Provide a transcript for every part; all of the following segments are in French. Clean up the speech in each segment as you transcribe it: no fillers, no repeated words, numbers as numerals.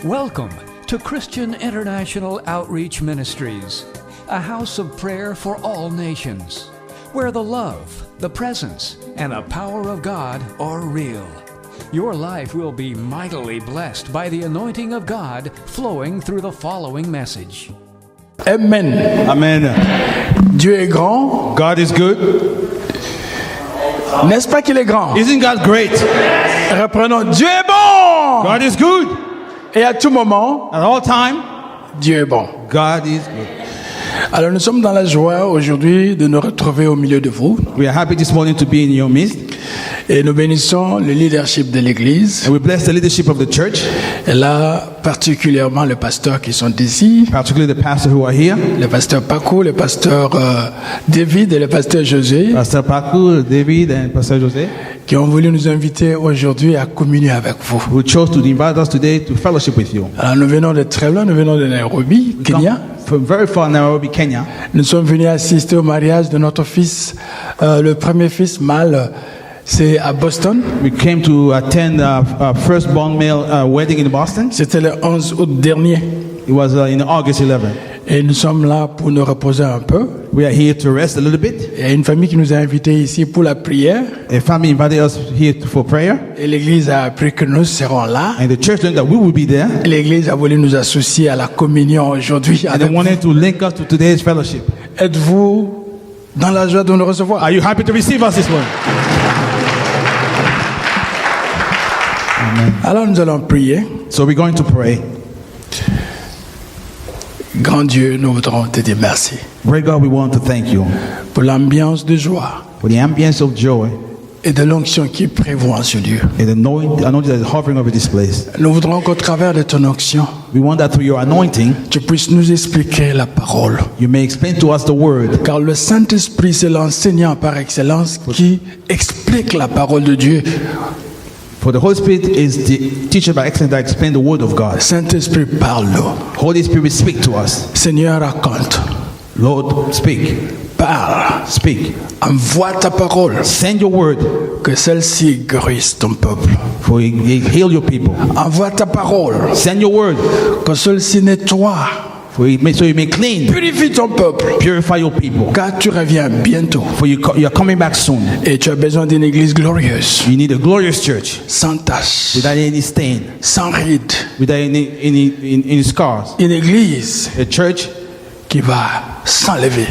Welcome to Christian International Outreach Ministries, a house of prayer for all nations, where the love, the presence, and the power of God are real. Your life will be mightily blessed by the anointing of God flowing through the following message. Amen. Amen. Dieu est grand. God is good. N'est-ce pas qu'il est grand? Isn't God great? Reprenons. Dieu est bon. God is good. Et à tout moment, At all time, Dieu est bon. God is good. Alors nous sommes dans la joie aujourd'hui de nous retrouver au milieu de vous. We are happy this morning to be in your midst. Et nous bénissons le leadership de l'Église. And we bless the leadership of the church, Et là, particulièrement les pasteurs qui sont ici. particularly the pastors who are here. Le pasteur Paco, le pasteur David et le pasteur José, Pastor Paku, David, and Pastor Jose, qui ont voulu nous inviter aujourd'hui à communier avec vous. who chose to invite us today to fellowship with you. Alors nous venons de très loin, nous venons de Nairobi, Kenya. From very far Nairobi, Kenya. Nous sommes venus assister au mariage de notre fils, le premier fils mâle, c'est à Boston. We came to attend our firstborn male wedding in Boston. C'était le 11 août dernier. It was in August 11. Et nous sommes là pour nous reposer un peu. We are here to rest a little bit. Il y a une famille qui nous a invités ici pour la prière. A family invited us here for prayer, Et l'église a appris que nous serons là. and the church learned that we will be there. Et l'église a voulu nous associer à la communion aujourd'hui. And they wanted to link us to today's fellowship. Êtes-vous dans la joie de nous recevoir? Are you happy to receive us this morning? Alors nous allons prier. So we're going to pray. Grand Dieu, nous voudrons te dire merci Great God, we want to thank you pour l'ambiance de joie for the ambience of joy et de l'onction qui prévaut en ce lieu. and the anointing that is hovering over this place. Nous voudrons qu'au travers de ton onction, We want that through your anointing, tu puisses nous expliquer la parole. you may explain to us the word. Car le Saint-Esprit, c'est l'enseignant par excellence qui explique la parole de Dieu. For the Holy Spirit is the teacher by excellence that explains the word of God. Saint-Esprit, parle-nous. Holy Spirit, speak to us. Seigneur, raconte. Lord, speak. Parle. Speak. Envoie ta parole. Send your word Que celle-ci guérisse ton peuple. for you heal your people. Envoie ta parole. Send your word Que celle-ci nettoie. so you may clean, Purifie ton peuple. purify your people. Car tu reviens bientôt. For you are coming back soon. Et tu as besoin d'une église glorieuse. You need a glorious church Sans tache. without any stain, Sans ride. without any scars. Une église A church qui va s'enlever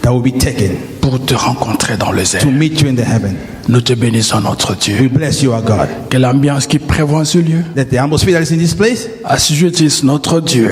that will be taken pour te rencontrer dans le to zèle. meet you in the heaven. Nous te bénissons, notre We Dieu. bless you, our God. Que l'ambiance qui prévoit en ce lieu That the atmosphere that is in this place assujettisse notre Dieu.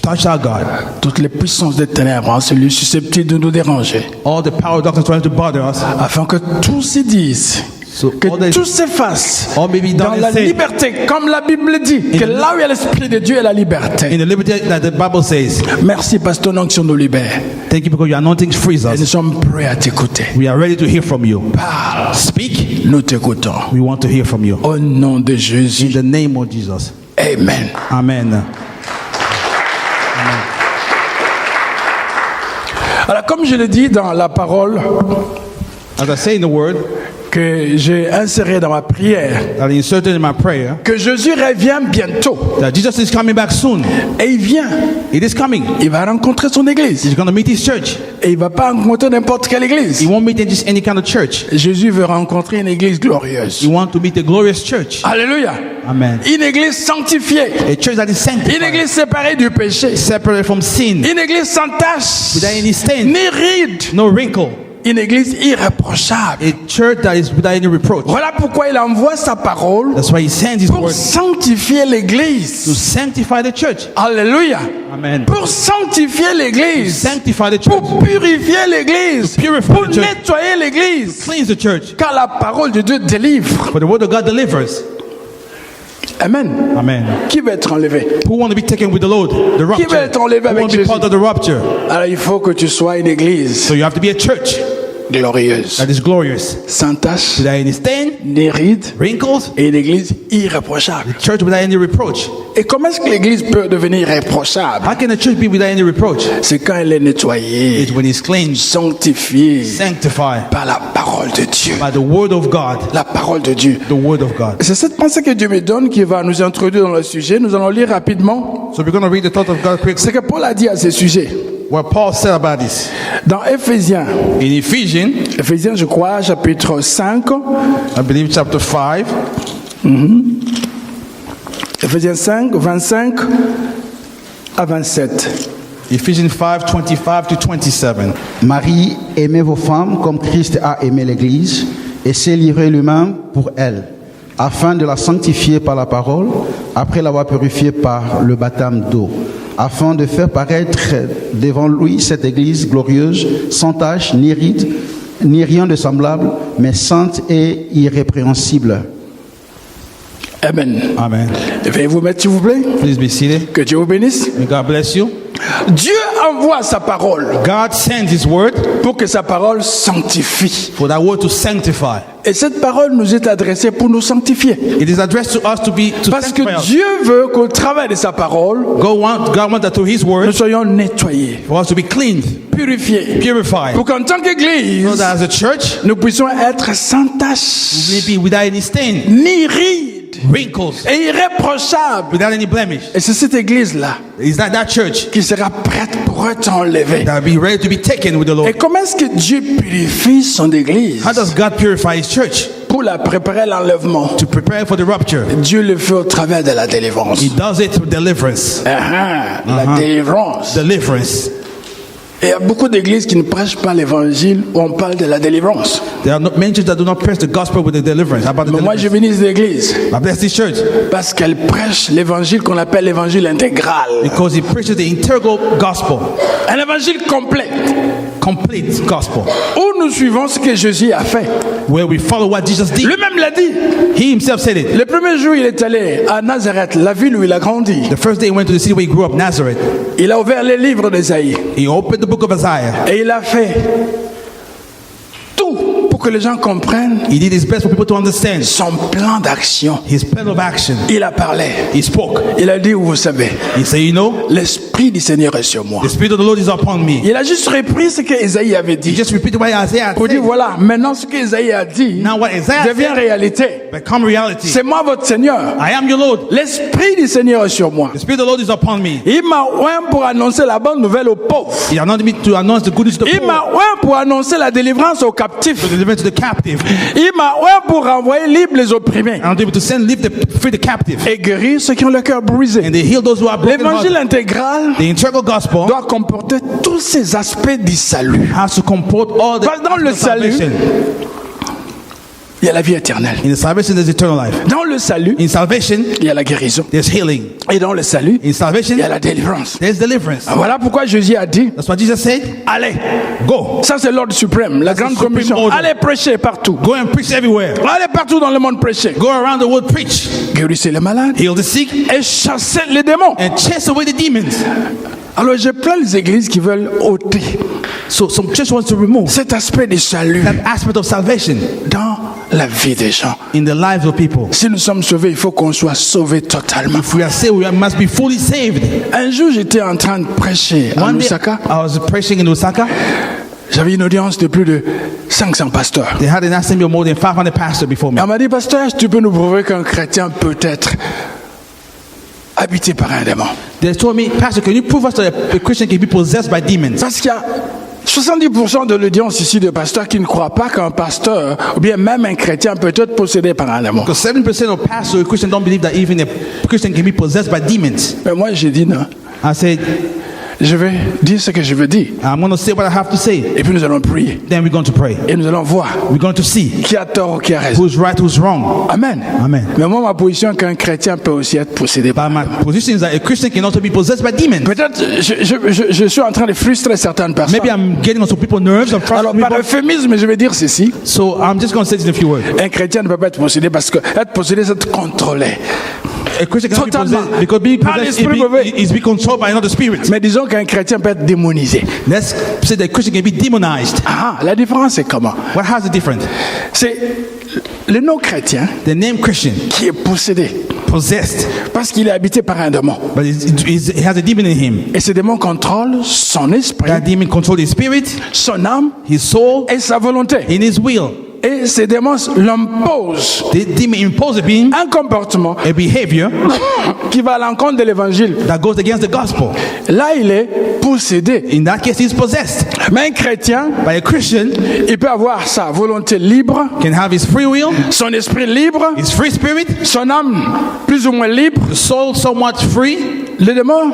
touch our God. Toutes les puissances des ténèbres en ce lieu susceptibles de nous déranger. All the power of darkness trying to bother us. Afin que tout se dise, So que all the- tout s'efface all may be done dans and la said. liberté, comme la Bible dit, que là où il y a l'Esprit de Dieu, il y a la liberté. In the liberty that the Bible says. Merci parce que ton onction nous libère. Thank you because your anointing frees Et nous us. sommes prêts à t'écouter. We are ready to hear from you. Parle, Speak. nous t'écoutons. We want to hear from you. Au nom de In Jésus. the name of Jesus. Amen. Amen. Alors, comme je l'ai dit dans la parole As I say in the word, que j'ai insérée dans ma prière, that I inserted in my prayer, que Jésus revient bientôt. that Jesus is coming back soon. Et il vient. It is coming. Il va rencontrer son église. He's going to meet his church. Et il ne va pas rencontrer n'importe quelle église. He won't meet just any kind of church. Jésus veut rencontrer une église glorieuse. You want to meet a glorious church. Alléluia. Amen. Une église sanctifiée. A church that is Une sanctified, église séparée du péché. separated from sin, Une église sans tache. without any stain, Ni ride. no wrinkle. Une église irréprochable. A church that is without any reproach. Voilà pourquoi il envoie sa parole That's why he sends his pour word sanctifier to l'église. sanctify the church. Alléluia. Amen. Pour sanctifier l'église. Sanctify the Pour church. purifier l'église. To purify Pour the church. nettoyer l'église. Cleanse the church. Car la parole de Dieu délivre. For the word of God delivers. Amen. Amen. Qui va être enlevé? Who want to be taken with the Lord? The Qui va rapture. être enlevé Who avec want to be Jésus? part of the rapture? Alors il faut que tu sois une église So you have to be a church glorieuse, that is glorious, sans tache, without any stain, ni rides, wrinkles, et une église irréprochable. church without any reproach. Et comment est-ce que l'église peut devenir irréprochable? How can a church be without any reproach? C'est quand elle est nettoyée, It's when it's cleansed, sanctifiée sanctified par la parole de Dieu. by the word of God. La parole de Dieu. The word of God. C'est cette pensée que Dieu me donne qui va nous introduire dans le sujet. Nous allons lire rapidement So we're going to read the thought of God quickly. ce que Paul a dit à ce sujet. What Paul said about this. Dans Éphésiens, In Ephesians, je crois, chapitre 5, I believe chapter 5, Éphésiens 5, 25 à 27. Ephesians 5, 25 to 27. Marie, aimez vos femmes comme Christ a aimé l'Église et s'est livré lui-même pour elle, afin de la sanctifier par la parole, après l'avoir purifiée par le baptême d'eau, afin de faire paraître devant lui cette Église glorieuse, sans tache, ni ride, ni rien de semblable, mais sainte et irrépréhensible. Amen. Amen. Veuillez vous mettre, s'il vous plaît. Please be seated. Que Dieu vous bénisse. May God bless you. Dieu envoie sa parole God sends His word pour que sa parole sanctifie. for that word to sanctify. Et cette parole nous est adressée pour nous sanctifier. It is addressed to us to Parce que sanctify us. Dieu veut qu'au travers de sa parole, God wants that through His nous word soyons nettoyés, for us to be cleaned, purifiés. purified, Pour qu'en tant so qu'Église, that as a church nous puissions être sans we tache, be without any stain, ni ride, wrinkles, et irréprochable. without any blemish. Et c'est cette Église-là Is that church qui sera prête pour être enlevée. that will be ready to be taken with the Lord? Et comment est-ce que Dieu purifie son Église How does God purify His church? pour la préparer à l'enlèvement? To prepare for the rapture. Dieu le fait au travers de la délivrance. He does it through deliverance. La délivrance. Deliverance. Et il y a beaucoup d'églises qui ne prêchent pas l'évangile où on parle de la délivrance. There are many churches that do not preach the gospel with the deliverance. About the Mais moi, je deliverance. bénis l'église I bless this church parce qu'elle prêche l'évangile qu'on appelle l'évangile intégral. because He preaches the integral gospel, Un évangile complet complete gospel, où nous suivons ce que Jésus a fait. where we follow what Jesus did. Lui-même l'a dit. He Himself said it. Le premier jour, il est allé à Nazareth, la ville où il a grandi. The first day He went to the city where He grew up, Nazareth. Il a ouvert les livres d'Ésaïe He opened the book of Isaiah. et il a fait tout pour que les gens comprennent He did His best for people to understand son plan d'action. His plan of action. Il a parlé. He spoke. Il a dit, vous savez, He said, you know, l'Esprit du Seigneur est sur moi. the Spirit of the Lord is upon me. Il a juste repris ce que Ésaïe avait He dit. just repeated what Isaiah Pour dire, said. voilà, maintenant ce que Ésaïe a dit Now what Isaiah devient said réalité. become reality. C'est moi votre Seigneur. I am your Lord. L'Esprit du Seigneur est sur moi. The Spirit of the Lord is upon me. Il m'a oint pour annoncer la bonne nouvelle aux pauvres. He anointed me to announce the goodness to the Il poor, m'a oint pour annoncer la délivrance aux captifs. to deliver to the captive, Il m'a oint pour renvoyer libres les opprimés and to be able to free the captive, et guérir ceux qui ont le cœur brisé. and they heal those who are broken. L'évangile intégral The integral gospel doit comporter tous ces aspects du salut. has to comport all the Dans le salut, salvation. il y a la vie éternelle. In the salvation, there's eternal life. Dans le salut, In salvation, il y a la guérison. there's healing. Et dans le salut, In salvation, il y a la délivrance. there's deliverance. Voilà pourquoi Jésus a dit, That's what Jesus said. allez. Go. Ça c'est l'ordre suprême, la That's the grande supreme commission. order. Allez prêcher partout. Go and preach everywhere. Allez partout dans le monde prêcher. Go around the world, preach. Guérissez les malades Heal the sick et chassez les démons. and chase away the demons. Alors j'ai plein les églises qui veulent ôter So some church wants to remove cet aspect du salut that aspect of salvation dans la vie des gens. in the lives of people. Si nous sommes sauvés, il faut qu'on soit sauvés totalement. If we are saved, we must be fully saved. Un jour, j'étais en train de prêcher à One day, Lusaka. I was preaching in Osaka. J'avais une audience de plus de 500 pasteurs. They had an assembly of more than 500 pastors before me. Elle m'a dit, pasteur, tu peux nous prouver qu'un chrétien peut être habité par un démon? They told me, Pastor, can you prove us that a Christian can be possessed by demons? Parce qu'il y a 70% de l'audience ici de pasteurs qui ne croient pas qu'un pasteur, ou bien même un chrétien, peut être possédé par un démon. Because 7% of pastors, Christians, don't believe that even a Christian can be possessed by demons. Mais moi, j'ai dit non. I said, Je vais dire ce que je veux dire. I'm going to say what I have to say. Et puis nous allons prier. Then we're going to pray. Et nous allons voir We're going to see qui a tort ou qui a raison. who's right, who's wrong. Amen. Amen. Mais moi, ma position est qu'un chrétien peut aussi être possédé par. But my position is that a Christian can also be possessed by demons. Peut-être je suis en train de frustrer certaines personnes. Maybe I'm getting on some people's nerves. I'm Alors, frustrating par people. euphémisme, je vais dire ceci. So I'm just going to say this in a few words. Un chrétien ne peut pas être possédé parce que être possédé, c'est être contrôlé. A Christian cannot be Totalement. possessed because being Par possessed l'esprit mauvais. is being controlled by another spirit. Mais disons qu'un chrétien peut être démonisé. Let's say that a Christian can be demonized. Ah, la différence c'est comment? What has the difference? C'est le non-chrétien The name Christian, qui est possédé possessed, parce qu'il est habité par un démon. but he has a demon in him. Et ce démon contrôle son esprit, That demon controls his spirit, son âme his soul, et sa volonté. in his will. Et ces démons l'imposent The demon imposes upon him un comportement a behavior qui va à l'encontre de l'évangile. that goes against the gospel. Là, il est possédé. In that case, he's possessed. Mais un chrétien, By a Christian, il peut avoir sa volonté libre, can have his free will, son esprit libre, his free spirit, son âme plus ou moins libre. the soul somewhat free. Le démon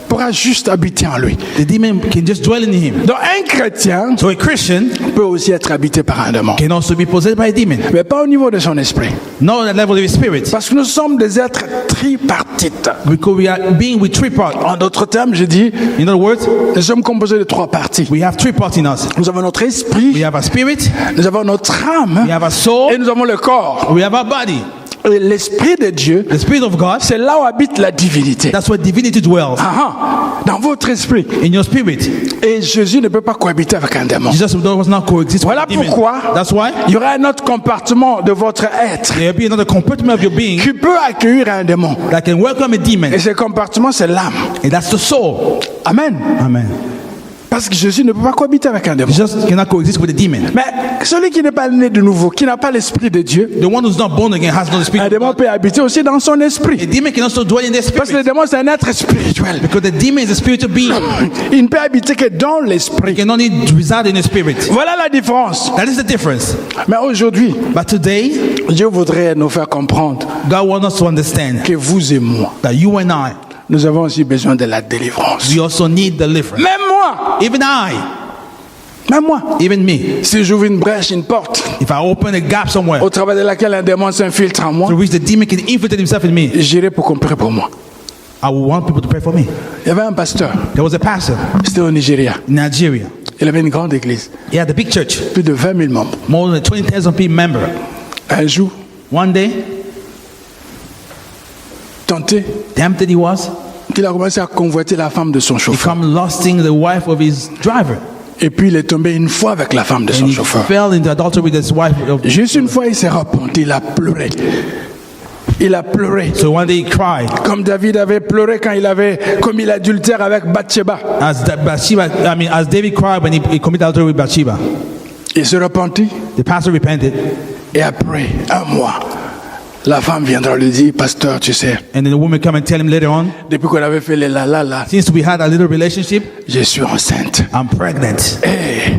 pourra juste habiter en lui. The demon can just dwell in him. Donc un chrétien So a Christian peut aussi être habité par un démon, can also be possessed by a demon. mais pas au niveau de son esprit. Not at the level of his spirit. Parce que nous sommes des êtres tripartites. Because we are being with three parts. En d'autres termes, je dis, In other words, nous sommes composés de trois parties. we have three parts in us. Nous avons notre esprit, We have our spirit, nous avons notre âme we have our soul, et nous avons le corps. we have our body. Et l'esprit de Dieu, The spirit of God, c'est là où habite la divinité. that's where divinity dwells. Dans votre esprit. In your spirit. Et Jésus ne peut pas cohabiter avec un démon. Jesus does not coexist Voilà with a demon. pourquoi That's why il y aura un autre compartiment de votre être there will be another compartment of your being qui peut accueillir un démon. that can welcome a demon. Et ce compartiment, c'est l'âme. And that's the soul. Amen. Amen. Parce que Jésus ne peut pas cohabiter avec un démon. Jesus cannot coexist with a demon. Mais celui qui n'est pas né de nouveau, qui n'a pas l'esprit de Dieu, The one who's not born again has not the spirit un of démon God. peut habiter aussi dans son A esprit. demon can also dwell in their Parce que le spirit. démon, c'est un être spirituel. Because the demon is a spiritual being. Il ne peut habiter que dans l'esprit. He can only reside in the spirit. Voilà la différence. That is the difference. Mais aujourd'hui, But today, Dieu voudrait nous faire comprendre God wants us to understand que vous et moi, that you and I, nous avons aussi besoin de la délivrance. we also need deliverance. Même moi, Even I, même moi. even me. Si j'ouvre une brèche, une porte, If I open a gap somewhere au travers de laquelle un démon s'infiltre en moi, through which the demon can infiltrate himself in me, j'irai pour qu'on prie pour moi. I will want people to pray for me. Il y avait un pasteur, There was a pastor c'était au Nigeria. in Nigeria. Il avait une grande église, He had a big church, plus de 20 000 membres. more than 20,000 people member. Un jour, One day, tenté, tempted he was, qu'il a commencé à convoiter la femme de son he chauffeur. come lusting the wife of his driver. Et puis il est tombé une fois avec la femme de son And he chauffeur. fell into adultery with his wife. Juste une fois, il s'est repenti, il a pleuré. Il a pleuré. So one day he cried. Comme David avait pleuré quand il avait commis l'adultère avec Bathsheba. As David cried when he committed adultery with Bathsheba. Il se repentit The pastor repented. et après un mois, la femme viendra lui dire, pasteur, tu sais, And then the woman come and tell him later on, depuis qu'on avait fait les la, since we had a little relationship, je suis enceinte. I'm pregnant. Hey.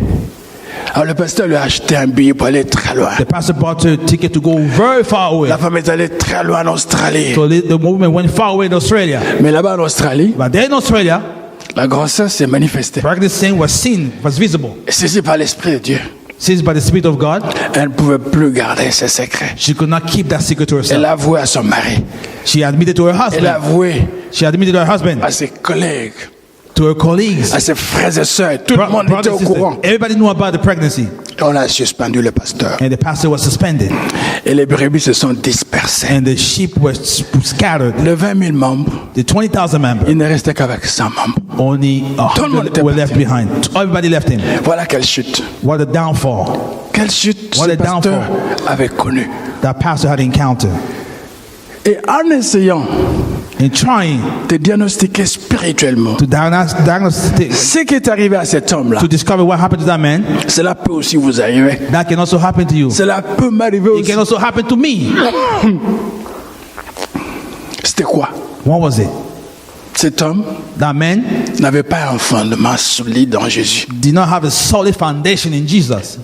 Alors le pasteur lui a acheté un billet pour aller très loin. The pastor bought a ticket to go very far away. La femme est allée très loin en Australie. So the woman went far away in Australia. Mais là-bas en Australie, But there in Australia, la grossesse s'est manifestée. pregnancy was seen, was visible. Et c'est par l'Esprit de Dieu. Seized by the Spirit of God, Elle ne pouvait plus garder ses secrets. she could not keep that secret to Elle herself. a avoué à son mari. She admitted to her Elle a husband. avoué She admitted to her husband, à ses collègues, to her colleagues. à ses frères et sœurs. Tout le monde était Brothers au and sisters. courant. Everybody knew about the pregnancy. Et on a suspendu le pasteur. And the pastor was suspended. Et les brebis se sont dispersées. And the sheep were scattered. Les 20 000 membres, The 20,000 members, il ne restait qu'avec 100 membres. only Tout le monde 100 était were parti. left behind. Everybody left him. Voilà quelle chute. What a downfall Quelle chute What ce a pasteur downfall. avait connue. that pastor had encountered. Et en essayant In trying de diagnostiquer spirituellement to diagnostic, ce qui est arrivé à cet homme-là, to discover what happened to that man, cela peut aussi vous arriver. that can also happen to you. Cela peut m'arriver It aussi. can also happen to me. C'était quoi? What was it? Cet homme That man n'avait pas un fondement solide en Jésus. did not have a solid foundation in Jesus.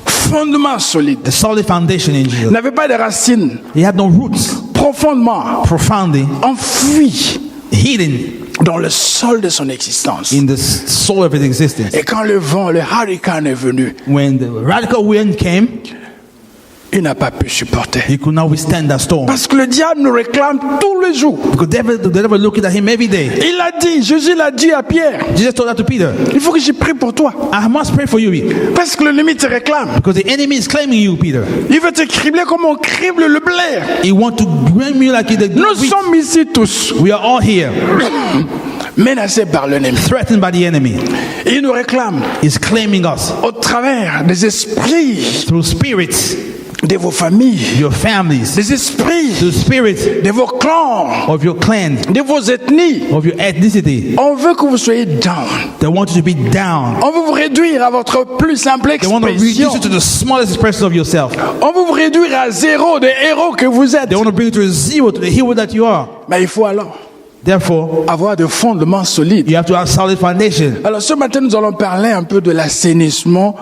Fondement solide. A solid foundation in Il Jesus. n'avait pas de racines He had no roots, profondément profoundly enfouies hidden dans le sol de son existence. in the soul of his existence. Et quand le vent, le hurricane est venu, When the radical wind came, il n'a pas pu supporter. He could not withstand that storm. Parce que le diable nous réclame tous les jours. Because the devil looking at him every day. Il a dit, Jésus l'a dit à Pierre, Jesus told that to Peter. il faut que je prie pour toi. I must pray for you. Parce que l'ennemi te réclame. Because the enemy is claiming you, Peter. Il veut te cribler comme on crible le blé. He wants to bring you like the Nous sommes ici tous We are all here, menacés par l'ennemi. threatened by the enemy. Il nous réclame He's claiming us au travers des esprits through spirits, de vos familles, your families, des esprits through spirits de vos clans, of your clan, de vos ethnies. of your ethnicity. On veut que vous soyez down. They want you to be down. On veut vous réduire à votre plus simple They want to reduce expression. you to the smallest expression of yourself. On veut vous réduire à zéro des héros que vous êtes. They want to bring you to a zero, to the hero that you are. Mais il faut alors Therefore, avoir des fondements solides. you have to have solid foundation. Alors ce matin, nous allons parler un peu de l'assainissement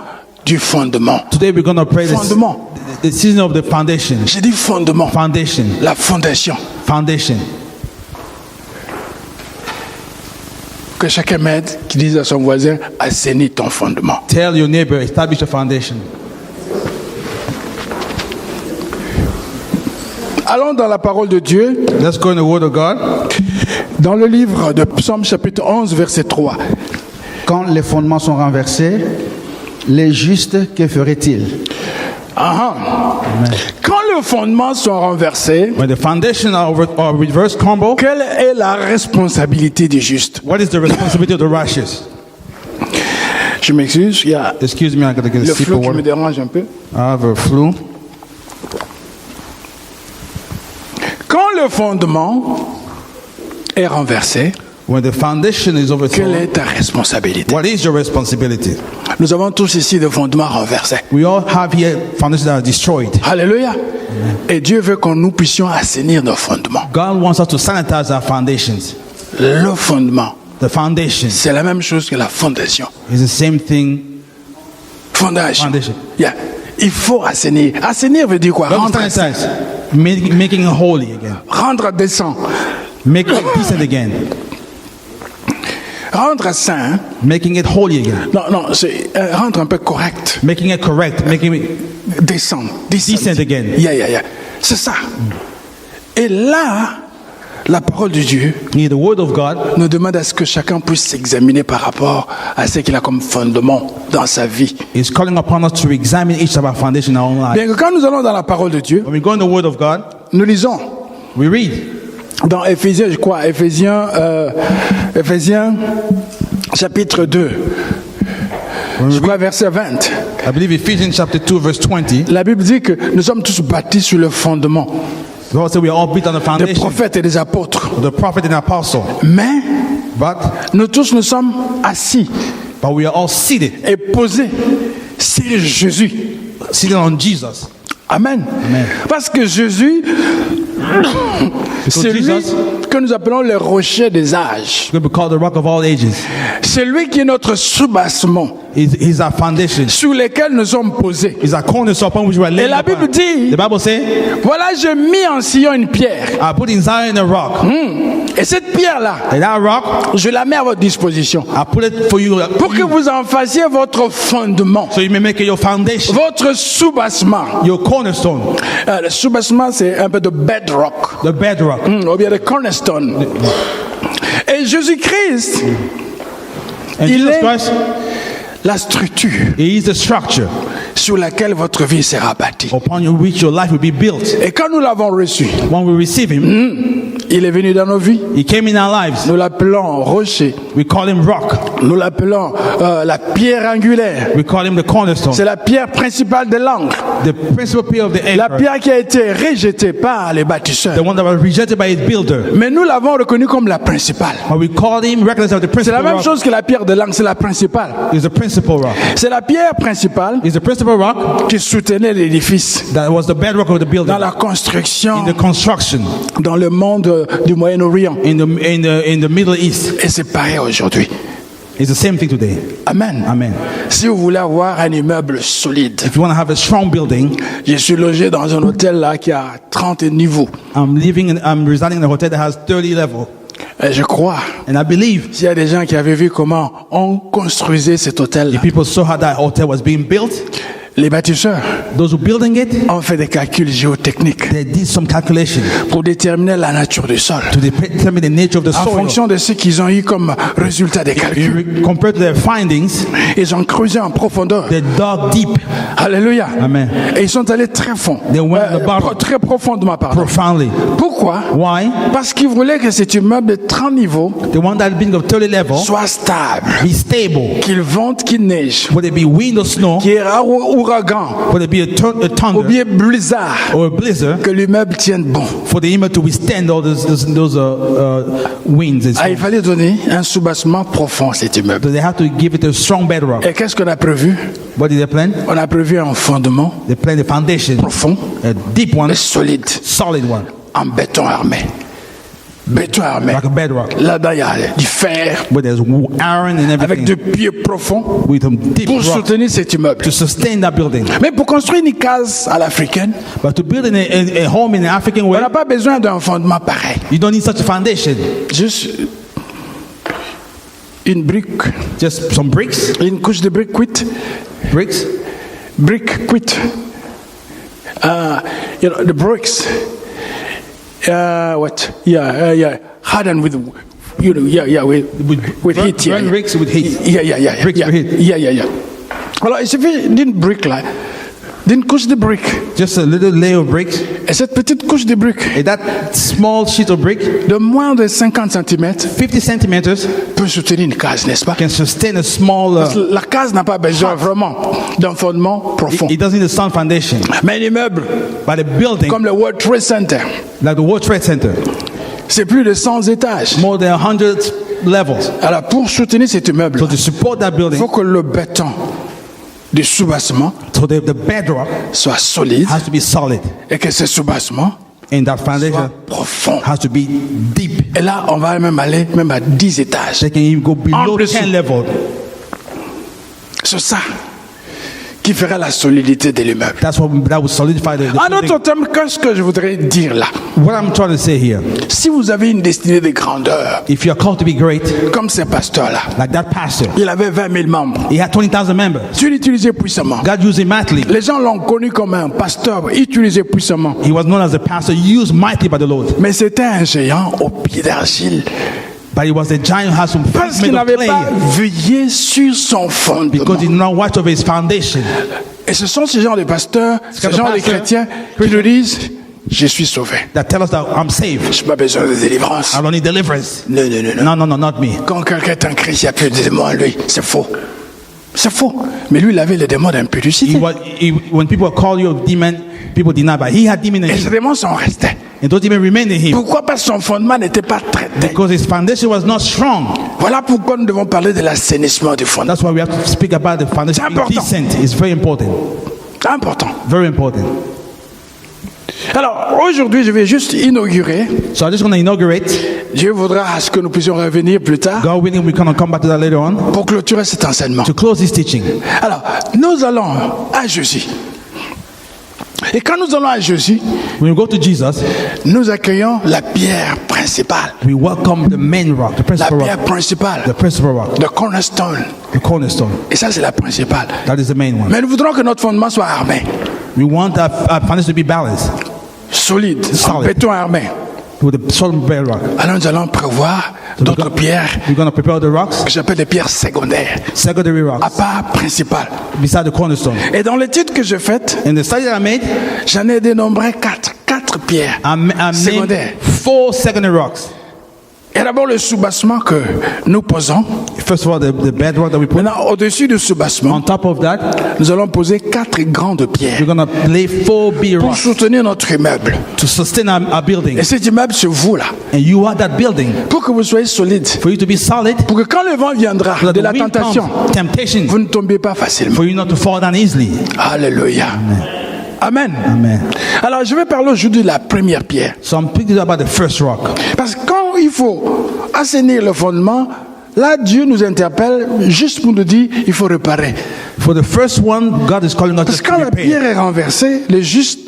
du fondement. Today we're going to pray Fondement. the season of the foundation. J'ai dit fondement. Foundation. La fondation. Foundation. Que chacun m'aide, qui dise à son voisin, assainis ton fondement. Tell your neighbor, establish a foundation. Allons dans la parole de Dieu, Let's go in the Word of God. dans le livre de Psaume chapitre 11, verset 3. Quand les fondements sont renversés, les justes, que feraient-ils? Quand les fondements sont renversés, When the foundation are reverse crumble, quelle est la responsabilité des justes? what is the responsibility of the righteous? Je m'excuse, il y a Excuse me, I gotta get a le sip flou of qui me water. dérange un peu. I have a flu. Quand le fondement est renversé, When the foundation is quelle overthrown, est ta responsabilité? what is your responsibility? Nous avons tous ici des fondements renversés. We all have here foundations that are destroyed. Alléluia. Et Dieu veut que nous puissions assainir nos fondements. God wants us to sanitize our foundations. Le fondement, The foundation c'est la même chose que la fondation. is the same thing. Fondation. Foundation. Yeah. Il faut assainir. Assainir veut dire quoi? God Rendre, sanitize, making it holy again, rendre décent. making it decent again, Rendre saint. making it holy again, Non, c'est rendre un peu correct. making it correct, making it Décent. decent again. Yeah. C'est ça. Et là, la parole de Dieu The Word of God nous demande à ce que chacun puisse s'examiner par rapport à ce qu'il a comme fondement dans sa vie. is calling upon us to examine each of our foundation in our own life. Bien que quand nous allons dans la parole de Dieu, When we go in the Word of God, nous lisons we read dans Éphésiens, je crois, Éphésiens chapitre 2, je crois verset 20. I believe Ephesians chapter 2 verse 20. La Bible dit que nous sommes tous bâtis sur le fondement The Lord said we are all built on the des foundation prophètes et des apôtres. of the prophet and apostle. Mais But nous tous nous sommes assis we are all seated et posés sur Jésus. on Jesus. Amen. Parce que Jésus, c'est lui Jesus- que nous appelons le rocher des âges. It's going to be called the rock of all ages. C'est lui qui est notre soubassement He's our foundation. sur lequel nous sommes posés. He's our cornerstone upon which we are Et laying la upon. Bible dit, The Bible says, voilà, j'ai mis en Sion une pierre. I put in Zion a rock. Et cette pierre-là, And that rock, je la mets à votre disposition I put it for you, pour que vous en fassiez votre fondement, so you may make it your foundation, votre soubassement. your cornerstone, Le soubassement, c'est un peu de bedrock, the bedrock. ou bien de cornerstone. Et Jésus-Christ, And Il Jesus est- Christ, la structure He is the structure sur laquelle votre vie sera bâtie. upon which your life will be built. Et quand nous l'avons reçu, When we receive Him, il est venu dans nos vies. He came in our lives. Nous l'appelons rocher. We call Him rock. Nous l'appelons la pierre angulaire. We call Him the cornerstone, C'est la pierre principale de l'angle. the principal pillar of the La anchor, pierre qui a été rejetée par les bâtisseurs. the one that was rejected by its builder. Mais nous l'avons reconnu comme la principale. But we call Him recognized as the C'est la principal même rock. chose que la pierre de l'angle, c'est la principale. Is the principal rock. C'est la pierre principale Is the principal rock qui soutenait l'édifice that was the bedrock of the building. dans la construction, In the construction, dans le monde du Moyen-Orient. in the Middle East. Et c'est pareil aujourd'hui. It's the same thing today. Amen. Amen. Si vous voulez avoir un immeuble solide, If you want to have a strong building, je suis logé dans un hôtel là qui a 30 niveaux. I'm residing in a hotel that has 30 levels. Et je crois, And I believe s'il y a des gens qui avaient vu comment on construisait cet hôtel, if people saw how that hotel was being built, Les bâtisseurs Those who building it, ont fait des calculs géotechniques they did some calculation pour déterminer la nature du sol to determine the nature of the en soil. fonction de ce qu'ils ont eu comme résultat des calculs. Compared to their findings, Ils ont creusé en profondeur. they dug deep, Alléluia. Amen. Et ils sont allés très fond. They went at the bottom. Très profondément, pardon. profoundly. Pourquoi? Why? Parce qu'ils voulaient que cet immeuble de 30 niveaux The one that being of 30 level soit stable, be stable. qu'il vente, qu'il neige, Would it be wind or snow? qu'il y ait un ouragan Would it be a ou thunder bien blizzard, or a blizzard? que l'immeuble tienne bon. For the image to withstand all those winds. And Ah, il so fallait donner un soubassement profond à cet immeuble. they have to give it a strong bedrock. Et qu'est-ce qu'on a prévu? What did they plan? On a prévu un fondement They planned the foundation, profond, a deep one, mais solide, solid one, en béton armé. Béton armé. like a bedrock, Là-dedans, il y a du fer where there's iron and avec everything, des pieds profonds with some deep pour rock soutenir cet immeuble. to sustain that building. Mais pour construire une case à l'africaine, But to build a home in an African on way, n'a pas besoin d'un fondement pareil. you don't need such a foundation. Juste une brique, Just some bricks, une couche de briques cuites. Brick quit. The bricks. What? Yeah. Hardened with, with heat. Yeah, burn bricks with heat. Yeah. Bricks with heat. Yeah. Alors, il suffit d'une brique là, d'une couche de briques. Just a little layer of bricks. Et cette petite couche de briques And that small sheet of brick, de moins de 50 cm 50 centimeters, peut soutenir une case, n'est-ce pas? can sustain a small. Parce que la case n'a pas besoin vraiment d'un fondement profond. It doesn't need a sound foundation. Mais un immeuble But a building, comme le World Trade Center, like the World Trade Center, c'est plus de 100 étages. more than 100 levels. Alors, pour soutenir cet immeuble, So to support that il building, faut que le béton du soubassement so the bedrock soit solide has to be solid, et que ce soubassement and that soit foundation profond. has to be deep. Et là, on va même aller même à 10 étages. They can even go below En dessous. 10 levels. C'est ça qui fera la solidité de l'immeuble. That will solidify the En building. d'autres termes, qu'est-ce que je voudrais dire là? What I'm trying to say here, Si vous avez une destinée de grandeur, if you are called to be great, comme ces pasteurs-là, like that pastor, il avait 20 000 membres. he had 20,000 members. Dieu l'utilisait puissamment. God used him mightily. Les gens l'ont connu comme un pasteur utilisé puissamment. He was known as a pastor used mightily by the Lord. Mais c'était un géant au pied d'argile. But he was a giant who had some Parce feet qu'il made of n'avait clay. pas veillé sur son fondement. Because he did not watch over his foundation. Et ce sont ces gens de pasteurs, ces kind of gens de pastor, chrétiens qui nous disent, je suis sauvé. That tell us that I'm saved. Je n'ai pas besoin de délivrance. I don't need deliverance. Non. No, not me. Quand quelqu'un est en Christ, il n'y a plus de démons en lui. C'est faux. C'est faux. Mais lui, il avait le démon d'impudicité. When people call you a demon, people deny, but he had demon in Et ces him. démons sont restés. And those demons remained in him. Pourquoi? Parce que son fondement n'était pas traité. Because his foundation was not strong. Voilà pourquoi nous devons parler de l'assainissement du fondement. That's why we have to speak about the foundation. C'est important. Being decent is very important. C'est important. Very important. Alors, aujourd'hui, je vais juste inaugurer. So I just want to inaugurate. Dieu voudra à ce que nous puissions revenir plus tard God willing, we're going to come back to that later on. pour clôturer cet enseignement. To close this teaching. Alors, nous allons à Jésus. Et quand nous allons à Jésus, When we go to Jesus, nous accueillons la pierre principale. we welcome the main rock, the La principal pierre rock. principale. The principal rock, The cornerstone. the cornerstone. Et ça, c'est la principale. That is the main one. Mais nous voudrons que notre fondement soit armé, We want our foundation to be balanced solide, en Solid. béton armé. with a solid bedrock. Alors nous allons prévoir d'autres pierres We're going to prepare the rocks, que j'appelle des pierres secondaires, secondary à rocks, part principale. beside the cornerstone. Et dans l'étude que j'ai faite, In the study that I made, j'en ai dénombré quatre pierres I named secondaires. 4 secondary rocks. Et d'abord le soubassement que nous posons. First of all, the bedrock that we put. Maintenant, au-dessus du soubassement, On top of that, nous allons poser 4 grandes pierres we're going to lay 4 big pour rocks soutenir notre immeuble. to sustain our building. Et cet immeuble, c'est vous là. And you are that building. Pour que vous soyez solide. For you to be solid, Pour que quand le vent viendra so that de the la wind tentation, comes, temptation, vous ne tombiez pas facilement. for you not to fall down easily. Alléluia. Amen. Amen. Alors, je vais parler aujourd'hui de la première pierre. So I'm speaking about the first rock. Parce que quand il faut assainir le fondement, là, Dieu nous interpelle juste pour nous dire il faut réparer. For the first one, God is calling us Parce to que quand la repair. pierre est renversée, le juste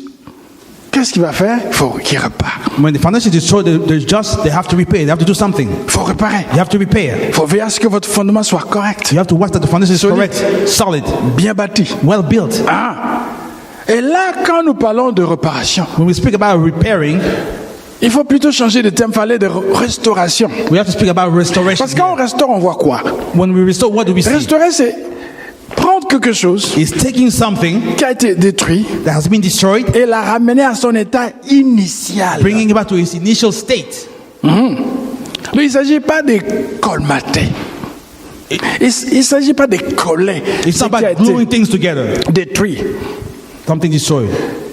qu'est-ce qu'il va faire? Il faut qu'il répare. When the foundation is destroyed, they have to repair. They have to do something. Il faut réparer. You have to repair. Il faut veiller à ce que votre fondement soit correct, You have to watch that the foundation is Solid. correct, solid, bien bâti. well built. Ah. Et là, quand nous parlons de réparation, When we speak about repairing, il faut plutôt changer de thème, parler de restauration. we have to speak about restoration. Parce que quand on restaure, on voit quoi? When we restore, what do we see? Restaurer, c'est prendre quelque chose It's taking something qui a été détruit that has been destroyed, et la ramener à son état initial. bringing it back to its initial state. Donc, il ne s'agit pas de colmater. Il ne s'agit pas de coller It's ce not qui a about gluing été things together. détruit. Something destroyed.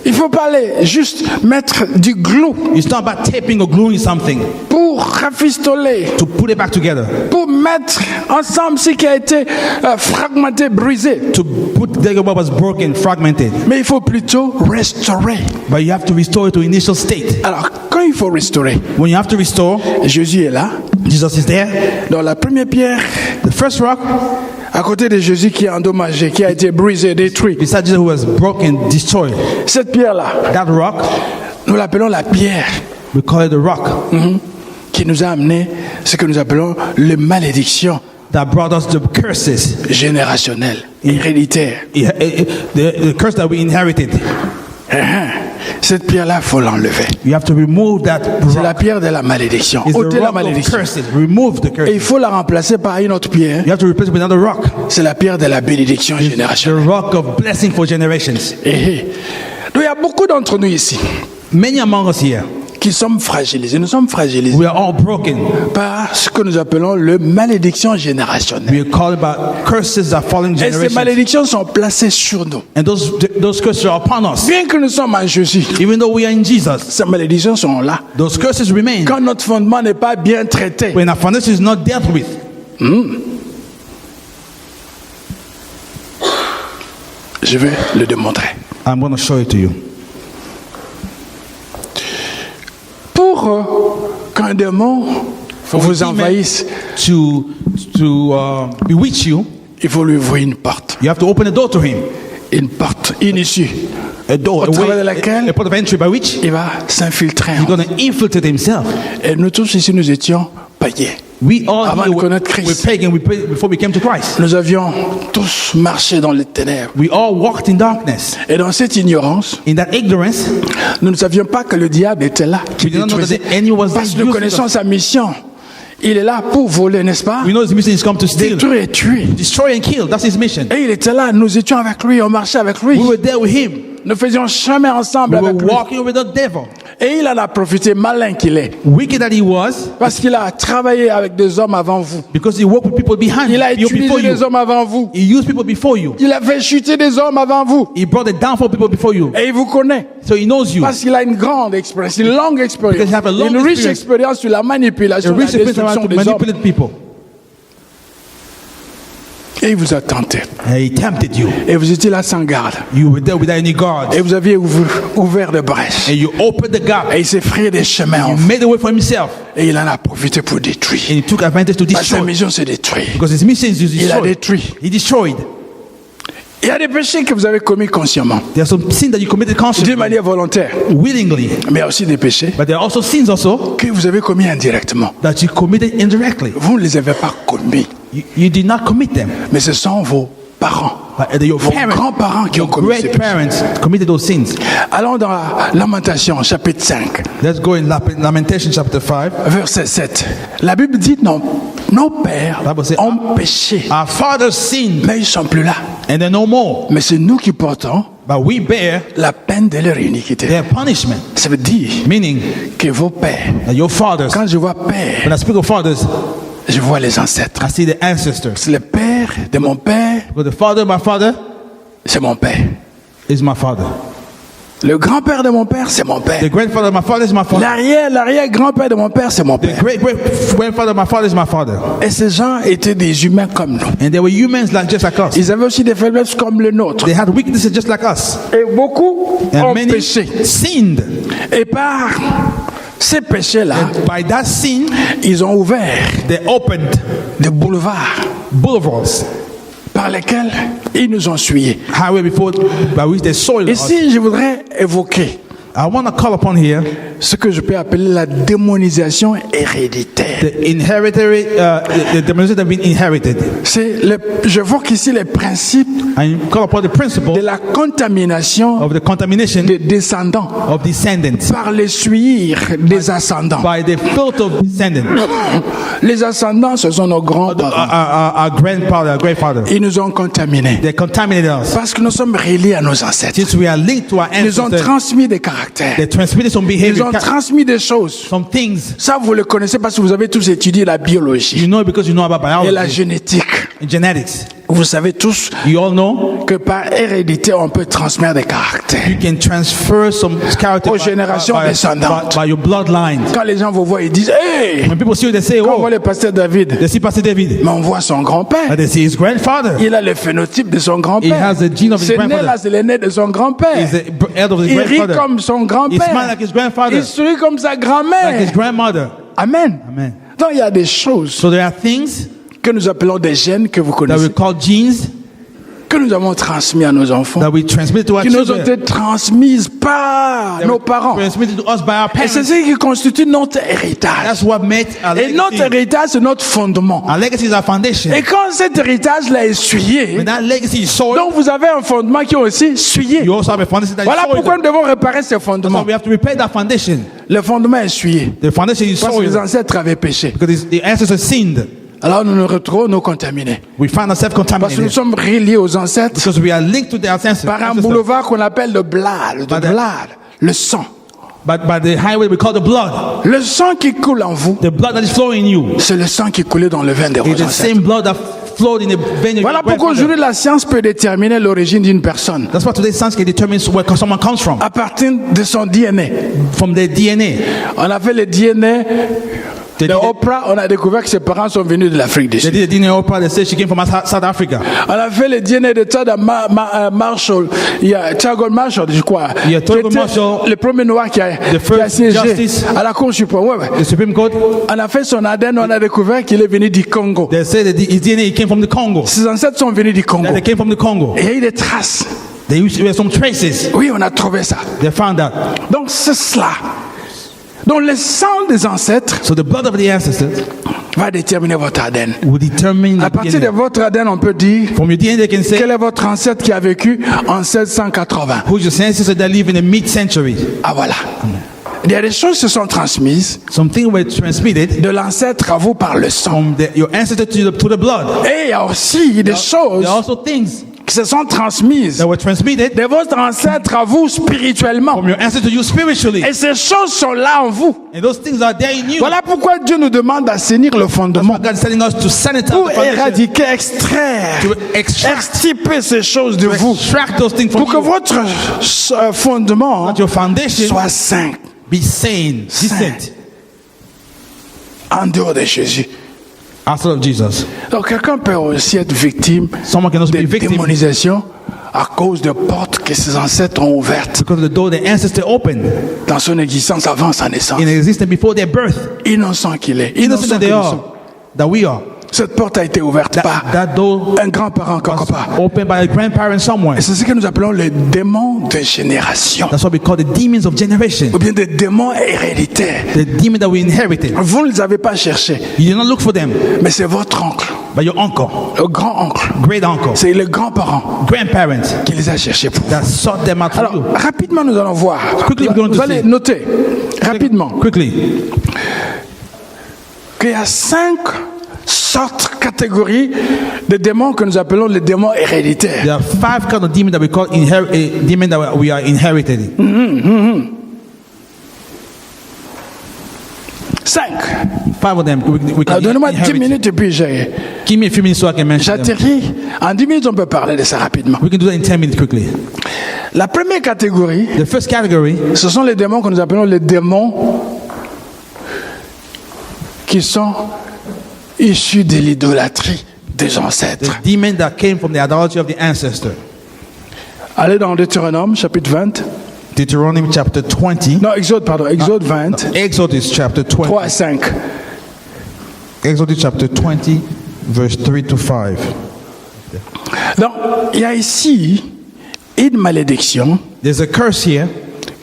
Il ne faut pas aller juste mettre du glue It's not about taping or gluing something pour rafistoler, to put it back together, pour mettre ensemble ce qui a été fragmenté, brisé. to put together what was broken, fragmented. Mais il faut plutôt restaurer. But you have to restore it to initial state. Alors, quand il faut restaurer, When you have to restore, Jésus est là. Jesus is there. Dans la première pierre, The first rock, à côté de Jésus qui est endommagé, qui a été brisé, détruit. beside Jesus who was broken, destroyed. Cette pierre-là, That rock, nous l'appelons la pierre we call it the rock qui nous a amené ce que nous appelons les malédictions that brought us the curses, générationnelles, héréditaires. the curse that we inherited. Cette pierre-là, il faut l'enlever. You have to remove that C'est la rock. pierre de la malédiction. It's the Ôtez la rock of malédiction. curses. Remove the Et il curses. faut la remplacer par une autre pierre. You have to replace it with another rock. C'est la pierre de la bénédiction The générationnelle. rock of blessing for generations. Donc, il y a beaucoup d'entre nous ici Many among us here, qui sommes fragilisés. Nous sommes fragilisés we are all broken. par ce que nous appelons le malédiction générationnelle. We are called about curses that fall in Et ces generations. malédictions sont placées sur nous. And those curses are upon us. Bien que nous sommes en Jésus, Even though we are in Jesus, ces malédictions sont là. those curses remain. Quand notre fondement n'est pas bien traité, When our foundation is not dealt with, je vais le démontrer. I'm going to show it to you. Pour qu'un démon vous envahisse, To bewitch you, il faut lui ouvrir une porte. you have to open a door to him. Une porte, une issue. A door, Au travers de laquelle a port of entry by which il va s'infiltrer. he's going to infiltrate himself. Et nous tous ici, nous étions païens. We all Avant here de connaître Christ. were pagan before we came to Christ. Nous avions tous marché dans les ténèbres. We all walked in darkness. Et dans cette ignorance, In that ignorance, nous ne savions pas que le diable était là, qui we did not know that détruisait. the enemy was Parce que there nous using connaissons us. sa mission. Il est là pour voler, n'est-ce pas? We know his mission is come to steal, Détruire et tuer. destroy and kill. That's his mission. Et il était là, nous étions avec lui, on marchait avec lui. We were there with him. Nous faisions chemin ensemble We were avec lui. walking with the devil. Et il en a profité, malin qu'il est. Wicked that he was, Parce qu'il a travaillé avec des hommes avant vous. because he worked with people behind Il a you, before utilisé des you. hommes avant vous. He used people before you. Il a fait chuter des hommes avant vous. He brought it down for people before you. Et il vous connaît. So he knows you. Parce qu'il a une grande expérience, une longue expérience. Because you have a long Une riche experience. expérience sur la A manipulation, la rich person destruction to des hommes. manipulate people. Et il vous a tenté. And he tempted you. Et vous étiez là sans garde. You were there without any guard. Et vous aviez ouvert de brèches. And you opened the gap. Et il s'est frayé des chemins en You vous. made a way for himself. Et il en a profité pour détruire. And he took advantage to Parce que sa destroy. mission, c'est détruire. Because his mission is to Il a destroy. détruit. He destroyed. Il y a des péchés que vous avez commis consciemment, There are some sins that you committed d'une consciously, manière volontaire. willingly. Mais il y a aussi des péchés But there are also sins also que vous avez commis indirectement. that you committed indirectly. Vous ne les avez pas commis. You did not commit them. Mais ce sont vos parents, But your vos parents, grands-parents qui ont your commis ces great péchés. parents committed those sins. Allons dans la Lamentation, chapitre 5, Let's go in Lamentation chapter 5. verset 7. La Bible dit, non, nos pères Bible says, ont péché, Our fathers sinned, mais ils ne sont plus là. and they're no more. Mais c'est nous qui portons But we bear la peine de leur iniquité. their punishment. Ça veut dire Meaning que vos pères, that your fathers, quand je vois père, when I speak of fathers, je vois les ancêtres. I see the ancestors. C'est le père de mon père, Because the father of my father c'est mon père. is my father. Le grand-père de mon père, c'est mon père. The grandfather of my father is my father. L'arrière-grand-père de mon père, c'est mon The père. great grandfather of my father is my father. Et ces gens étaient des humains comme nous. And they were humans just like us. Ils avaient aussi des faiblesses comme le nôtre. They had weaknesses just like us. Et beaucoup And ont many péché. sinned. Et par ces péchés-là, By that sin, ils ont ouvert they opened des boulevards boulevards, par lesquels ils nous ont souillés. highway before by which they soiled us. Ici, je voudrais évoquer I want to call upon here ce que je peux appeler la démonisation héréditaire. the inherited, the demonstration that have been inherited. J'évoque ici les principes I call upon the principle de la contamination of the contamination des descendants of descendants par les suires des ascendants. by the filth of descendants. Les ascendants, ce sont nos grands-parents. Our grandfather, our great-father. Ils nous ont contaminés They contaminated us. parce que nous sommes reliés à nos ancêtres. Since we are linked to our Ils nous ont ancestors, transmis des caractères. they transmitted some Ils behavior, ont transmis des choses. some things. Ça, vous le connaissez parce que vous avez tous étudié la biologie You know it because you know about et la biology génétique. and genetics. Vous savez tous You all know que par hérédité, on peut transmettre des caractères. you can transfer some character Aux générations descendantes. by your bloodline. Quand les gens vous voient, ils disent « Hey !» When people see you, they say, Quand on oh, voit le pasteur David, they see Pastor David. mais on voit son grand-père. And they see his grandfather. Il a le phénotype de son He grand-père. has the gene of his Ce nez-là, grandfather. c'est le nez de son grand-père. He's the head of his Il rit grandfather. comme son He smiled grand-père. like his grandfather, Il sourit comme sa like his grand-mère. grandmother. Amen. Amen. Donc, il y a des choses So there are things que nous appelons des gènes que vous that we connaissez, call genes que nous avons transmis à nos enfants, that we transmit to our qui nous ont children. été transmises par nos parents. Transmitted to us by our Et c'est parents. ce qui constitue notre héritage. That's what made our Et notre legacy. héritage, c'est notre fondement. Our legacy is our foundation. Et quand cet héritage l'a essuyé, When that legacy is soiled, donc vous avez un fondement qui est aussi essuyé. you also have a foundation that is Voilà soiled. pourquoi nous devons réparer ce So fondement. we have to repair that foundation. Le fondement est essuyé. The foundation is Parce que les soiled ancêtres avaient péché. because the ancestors sinned. Alors nous nous retrouvons nous contaminés. We find ourselves Parce que nous contaminated sommes reliés aux ancêtres because we are linked to the ancestors. par un boulevard qu'on appelle le blood, le sang. But by the highway we call the blood. Le sang qui coule en vous, The blood that is flowing in you c'est le sang qui coulait dans le veine de vos is the ancêtres. same blood that flowed in the vein of Voilà your pourquoi grandfather. aujourd'hui la science peut déterminer l'origine d'une personne That's why today's science can determine where someone comes from à partir de son DNA. their DNA. On a fait le DNA de Oprah, on a découvert que ses parents sont venus de l'Afrique du They Sud. did a DNA Oprah. They say she came from South Africa. On a fait le DNA de Thurgood Marshall, il y a Thurgood Marshall, je crois, Il y a qui Thurgood était Marshall, le premier noir qui a first siégé justice. à la Cour suprême. Ouais. The Supreme Court. On a fait son ADN, on a découvert qu'il est venu du Congo. They say that his DNA came from the Congo. Ses ancêtres sont venus du Congo. That they came from the Congo. Et il y a eu des traces. There were some traces. Oui, on a trouvé ça. They found that. Donc c'est cela. Donc le sang des ancêtres So the blood of the ancestors va déterminer votre ADN. will determine À the partir de DNA. votre ADN, on peut dire From your DNA, they can say quel est votre ancêtre qui a vécu en 1680. who's your ancestor that live in the mid-century. Ah voilà. Il y a des choses qui se sont transmises Some things were transmitted de l'ancêtre à vous par le sang. from your ancestor to the blood. Et il y a aussi des choses There are also things qui se sont transmises that were transmitted de votre ancêtre à vous spirituellement. from your ancestor to you spiritually. Et ces choses sont là en vous. And those things are there in you. Voilà pourquoi Dieu nous demande d'assainir le That's fondement why God is telling us to sanitize pour the foundation, éradiquer, extraire, to extract, extirper ces choses de vous, extract those things from pour que you, votre fondement that your foundation soit sain be sane, decent, en dehors de Jésus. outside of Jesus. Donc quelqu'un peut aussi être victime Someone can also de be victim démonisation à cause de portes que ses ancêtres ont ouvertes because of the door the ancestor opened dans son existence avant sa naissance. in existence before their birth. Innocent qu'il est. Innocent Innocent that que they nous are, sommes. that we are. Cette porte a été ouverte par That door un grand-parent quelque was part. opened by a grandparent somewhere. Et c'est ce que nous appelons les démons de génération. That's what we call the demons of generation. Ou bien des démons héréditaires. The demon that we inherited. Vous ne les avez pas cherchés, You did not look for them, mais c'est votre oncle, but your uncle, le grand-oncle. great uncle, C'est le grand-parent grandparents qui les a cherchés pour vous. that sought them out for you. Alors, rapidement, nous allons voir. Quickly, we're going Vous to allez see. noter, rapidement, Quickly, qu'il y a 5 sortes, catégories de démons que nous appelons les démons héréditaires. there are 5 kinds of demons that we call demons that we are inherited. 5. 5 of them we can Donnez-moi 10 inherit. minutes et puis Give me a few minutes so I can mention them. j'atterris. En 10 minutes, on peut parler de ça rapidement. We can do that in 10 minutes quickly. La première catégorie, The first category ce sont les démons que nous appelons les démons qui sont issus de l'idolâtrie des the ancêtres. demon that came from the idolatry of the ancestor. Allez dans Deutéronome, chapitre 20. Deuteronomy chapter 20. Non, Exode, pardon, Exode 20, Exodus chapter 3 20. à 5. Exodus chapter 20, verse 3 to 5. Donc, il y a ici une malédiction There's a curse here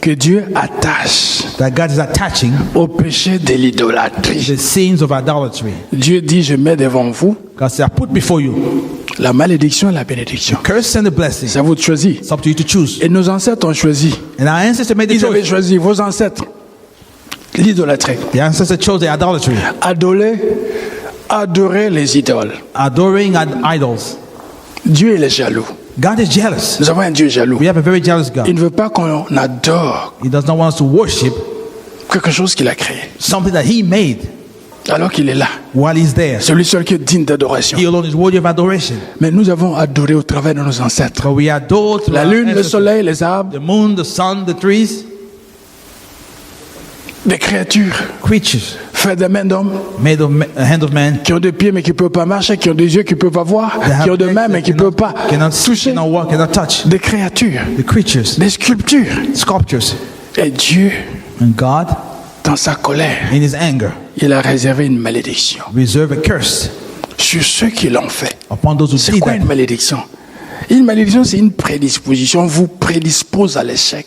que Dieu attache that God is attaching au péché de l'idolâtrie. the sins of idolatry. Dieu dit, je mets devant vous God said, I put before you la malédiction et la bénédiction. curse and the blessing. C'est à vous de choisir. It's up to you to choose. Et nos ancêtres ont choisi. And our ancestors made the Ils avaient choice. choisi, vos ancêtres, l'idolâtrie. The ancestors chose the idolatry, Adorer les idoles. adoring idols. Dieu, il est jaloux. God is jealous. Nous avons un Dieu jaloux. We have a very jealous God. Il ne veut pas qu'on adore He does not want us to worship quelque chose qu'il a créé, something that He made alors qu'il est là. while He's there. Celui seul qui est digne d'adoration. He alone is worthy of adoration. Mais nous avons adoré au travers de nos ancêtres. But we adore through La our lune, le ancestors, soleil, les arbres, the moon, the sun, the trees, des créatures creatures faites des mains d'hommes, made of hand of man. qui ont des pieds mais qui ne peuvent pas marcher, qui ont des yeux qui ne peuvent pas voir, They have qui ont des legs mains that mais qui ne peuvent pas cannot see, toucher. cannot walk, cannot touch. Des créatures, The creatures, des sculptures. sculptures. Et Dieu, And God, dans sa colère, in His anger, il a réservé une malédiction reserve a curse sur ceux qui l'ont fait. upon those who C'est did quoi that. une malédiction? Une malédiction, c'est une prédisposition. On vous prédispose à l'échec.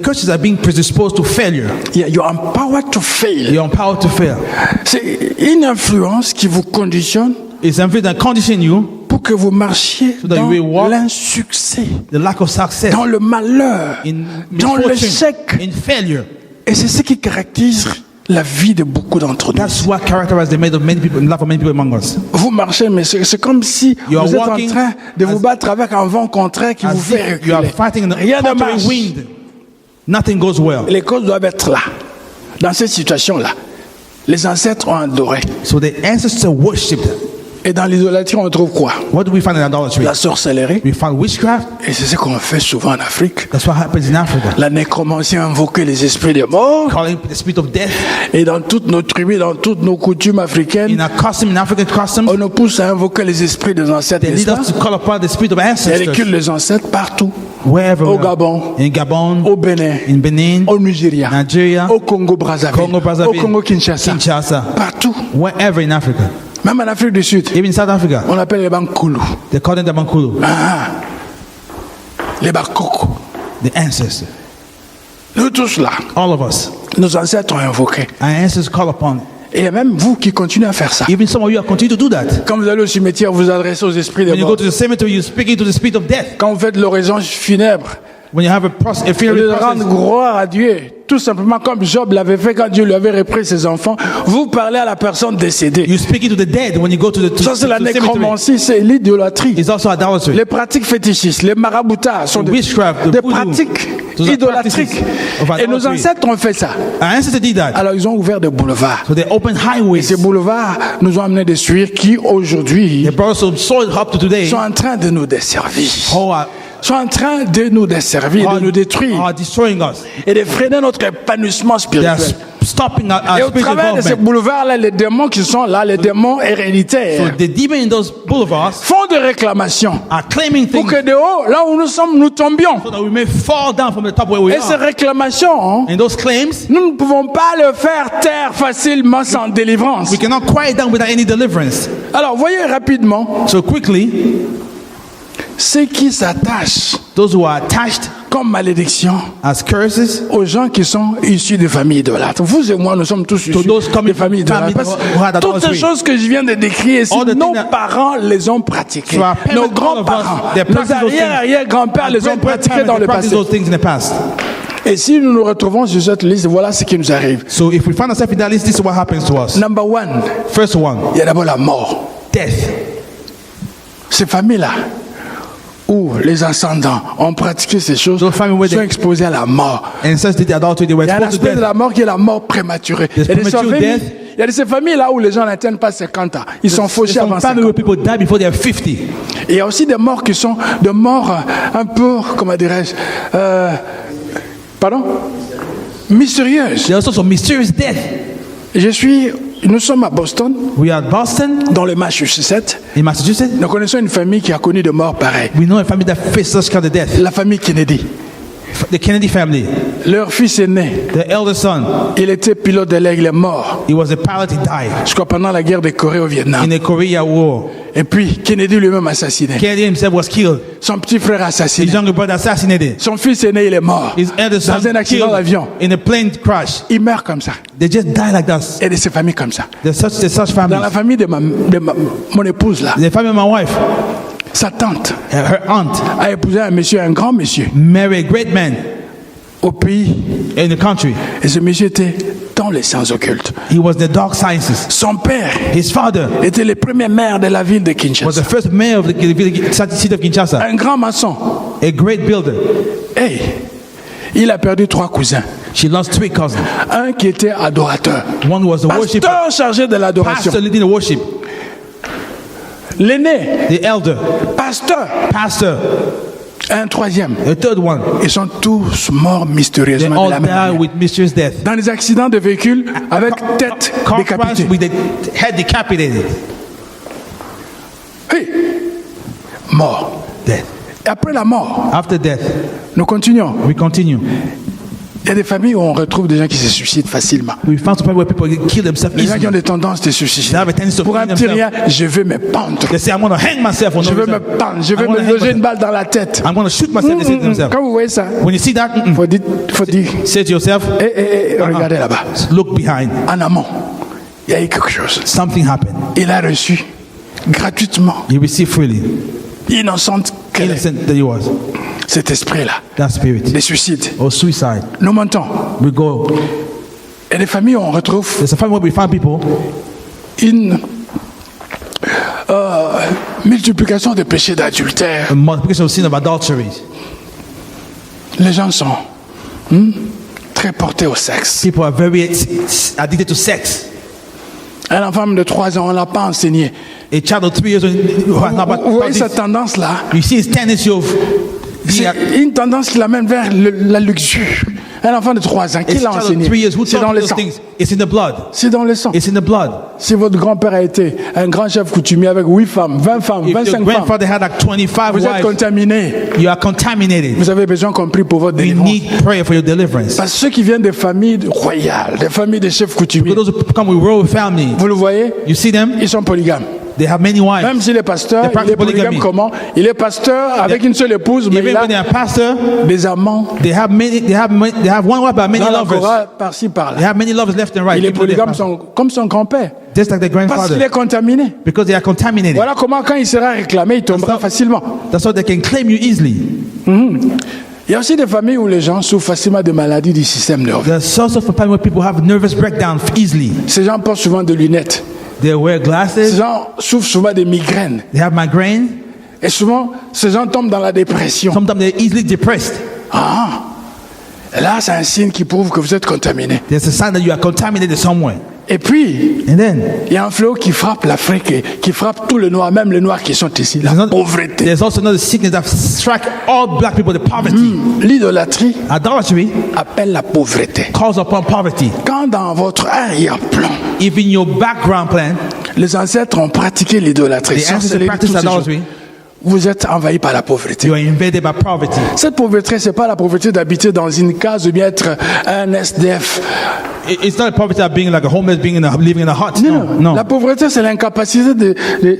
Curses are being predisposed to failure. You're empowered to fail. You're empowered to fail. C'est une influence qui vous conditionne It's something that conditions you, pour que vous marchiez that dans you will walk l'insuccès, the lack of success, dans le malheur, in dans misfortune, l'échec. in failure. Et c'est ce qui caractérise la vie de beaucoup d'entre nous. That's what characterizes the life of many people among us. Vous marchez, mais c'est comme si You are vous êtes en walking train de vous as- battre avec un vent contraire qui vous As fait if you are reculer. fighting in a Rien ne contrary marche. wind. Nothing goes well. Les causes doivent être là. Dans cette situation-là, les ancêtres ont adoré. So the ancestors worshipped. Et dans l'idolâtrie, on trouve quoi? What do we find in idolatry? La sorcellerie. We find witchcraft. Et c'est ce qu'on fait souvent en Afrique. That's what happens in Africa. La nécromancie a invoqué les esprits des morts. Calling the spirit of death. Et dans toutes nos tribus, dans toutes nos coutumes In africaines, our custom, in African customs, on nous pousse à invoquer les esprits des ancêtres. they n'est-ce lead pas? us to call upon the spirit of Il y a les ancestors. cultes des ancêtres partout. Wherever Au we are. Gabon, In Gabon, au Bénin, in Benin, au Nigeria, Nigeria, au Congo-Brazzaville, Congo-Brazzaville, au Congo-Kinshasa, Kinshasa, partout. wherever in Africa. Même en Afrique du Sud, Even in South Africa, on appelle les Bankulu, they call them the Bankulu, les Bakoko. the ancestors. Nous tous là, All of us. nos ancêtres ont invoqué. Our ancestors call upon. Et il y a même vous qui continuez à faire ça. Even some of you have continued to do that. Quand vous allez au cimetière, vous vous adressez aux esprits des When you go morts. to the cemetery, you're speaking to the spirit of death. Quand vous faites l'oraison funèbre, When you have a au funeral lieu de rendre process, gloire à Dieu, tout simplement comme Job l'avait fait quand Dieu lui avait repris ses enfants, vous parlez à la personne décédée. you're speaking to the dead when you go to the Ça, c'est la cemetery. nécromancie, c'est l'idolâtrie. It's also idolatry. Les pratiques fétichistes, les maraboutats sont des Witchcraft, the des voodoo. pratiques Those are idolâtriques. practices of Et nos idolatry. ancêtres ont fait ça. Our ancestors did that. Alors ils ont ouvert des boulevards. So they opened highways. Ces boulevards nous ont amené des suirs qui aujourd'hui They brought us some solid up to today. sont en train de nous desservir. Oh, Sont en train de nous desservir, de nous détruire are destroying us. et de freiner notre épanouissement They are spirituel. stopping our Et au spiritual travers de ces development. boulevards-là, les démons qui sont là, les démons So héréditaires, the demons in those boulevards font des réclamations are claiming pour things que de haut, là où nous sommes, nous tombions. so that we may fall down from the top where we Et ces are. réclamations, hein, And those claims, nous ne pouvons pas le faire taire facilement sans délivrance. we cannot quiet down without any deliverance. Alors, voyez rapidement So quickly, ceux qui s'attachent those who are attached comme malédiction as curses aux gens qui sont issus de familles idolâtres. Vous et moi, nous sommes tous issus those coming de familles idolâtres. from Parce families who had que toutes ces idolatry. choses que je viens de décrire ici, All the nos things that- parents les ont pratiquées. So our parents, Nos all of us, grands-parents, they nos practiced those things. arrière-arrière-grands-pères les ont pratiquées dans le practiced passé. those things in the past. Et si nous nous retrouvons sur cette liste, voilà ce qui nous arrive. So if we find ourselves in that list, this is what happens to us. Number one, First one, il y a d'abord la mort. death. Ces familles-là, où les ascendants ont pratiqué ces choses, Those families where sont they- exposés à la mort. Ancestors did adultery, they were Il y a un exposed to aspect de death. la mort qui est la mort prématurée. There's Il y a de ces premature familles- death. il y a de ces familles-là où les gens n'atteignent pas 50 ans. Ils sont fauchés There's avant some family 50 where people die before they are 50. Et il y a aussi des morts qui sont des morts un peu, comment dirais-je, pardon, mystérieuses. There are also some mysterious death. Nous sommes à Boston, We are at Boston, dans le Massachusetts. in Massachusetts. Nous connaissons une famille qui a connu des morts pareilles. We know a family that faced such kind of death. La famille Kennedy. The Kennedy family, Leur fils aîné, the elder son, il était pilote de l'air, il est mort. he was a pilot, he died Je crois pendant la guerre de Corée au Vietnam. in the Korea War. Et puis Kennedy lui-même assassiné. Kennedy himself was killed. Son petit frère His assassiné. younger brother assassinated. Son fils aîné, il est mort. His elder son Dans un accident killed d'avion. in a plane crash. Il meurt comme ça. They just die like that. Et de ses familles comme ça. There's such Dans la families. famille de mon épouse là, The family of my wife, sa tante her aunt, a épousé un monsieur, un grand monsieur, married a great man au pays. in the country. Et ce monsieur était dans les sciences occultes. He was the dark sciences. Son père His father était le premier maire de la ville de was the Kinshasa. first mayor of the city of Kinshasa, Un grand maçon. a great builder. Hey, il a perdu 3 cousins. She lost 3 cousins. Un qui était adorateur. One was the worshipper, Pasteur chargé de l'adoration. pastor leading the worship. L'aîné, The elder, pasteur. pastor. Un troisième. The third one. Ils sont tous morts They mystérieusement de all la même died manière. with mysterious death. Dans des accidents de véhicules avec tête Car crash décapitée. with the head decapitated. Hey, mort. Death. Et après la mort, After death, nous continuons. we continue. Il y a des familles où on retrouve des gens qui se suicident facilement. We found some people where people kill themselves Les gens qui ont easily. des tendances de se suicider. They have a tendency to Pour un kill petit themselves. rien, je vais me pendre. They say, I'm going to hang myself for Je no veux me reason. pendre. Je vais I'm gonna me hang loger une myself. balle dans la tête. I'm going to shoot myself, they say to themselves. Quand vous voyez ça, When you see that, faut dire, say to yourself, regardez là-bas. look behind. En amont, il y a eu quelque chose. Something happened. Il a reçu gratuitement, He received freely. innocente qu'elle est, Innocent that he was. cet esprit-là, That spirit. des suicides. Or suicide. Nous montons. We go. Et les familles, on retrouve There's a family where we find people. une multiplication de péchés d'adultère. A multiplication of sin of adultery. Les gens sont très portés au sexe. People are very addicted to sex. Un enfant de 3 ans, on ne l'a pas enseigné. A child of 3 years old who has not Vous voyez been cette tendance-là? you see his tendency of being C'est une tendance qui l'amène vers la luxure. Un enfant de 3 ans, qui l'a a child of enseigné? 3 years who C'est dans taught le those sang. things. It's in the blood. C'est dans le sang. It's in the blood. Si votre grand-père a été un grand chef coutumier avec 8 femmes, 20 femmes, If 25 your femmes, grandfather had like 25 vous êtes wives, contaminé. you are contaminated. Vous avez besoin qu'on prie pour votre You délivrance. need prayer for your deliverance. Parce que ceux qui viennent des familles royales, des familles de chefs coutumiers, For those who come with royal family, vous le voyez, you see them, ils sont polygames. they have many wives. Même s'il est pasteur, They il practice est polygame polygamy. comment? Il est pasteur avec une seule épouse, mais Even il when they a are pastor, des amants they have one wife but many dans la lovers. chorale par-ci They par-là. have many lovers left and right. Il est even though they are polygame pastors. comme son grand-père. Just like their Parce qu'il grandfather. est contaminé. Because they are contaminated. Voilà comment, quand il sera réclamé, il tombera facilement. That's why they can claim you easily. Il y a aussi des familles où les gens souffrent facilement de maladies du système nerveux. There's source of a time where people have nervous breakdown easily. Ces gens portent souvent des lunettes. They wear Ces glasses. gens souffrent souvent de migraines. They have migraine. Et souvent, ces gens tombent dans la dépression. Sometimes they're easily depressed. Ah, là, c'est un signe qui prouve que vous êtes contaminé. There's a sign that you are contaminated somewhere. Et puis, And then il y a un fléau qui frappe l'Afrique, et qui frappe tous les Noirs, même les Noirs qui sont ici, la pauvreté. there's also another sickness that strikes all black people, the poverty. L'idolâtrie Adultery appelle la pauvreté. calls upon poverty. Quand dans votre arrière-plan, If in your background plan, les ancêtres ont pratiqué l'idolâtrie, the ancestors sorcellerie, practice tous ces adultery, choses, vous êtes envahi par la pauvreté. you are invaded by poverty. Cette pauvreté, c'est pas la pauvreté d'habiter dans une case ou bien être un SDF. It's not a poverty of being like a homeless, living in a hut. No. La pauvreté, c'est l'incapacité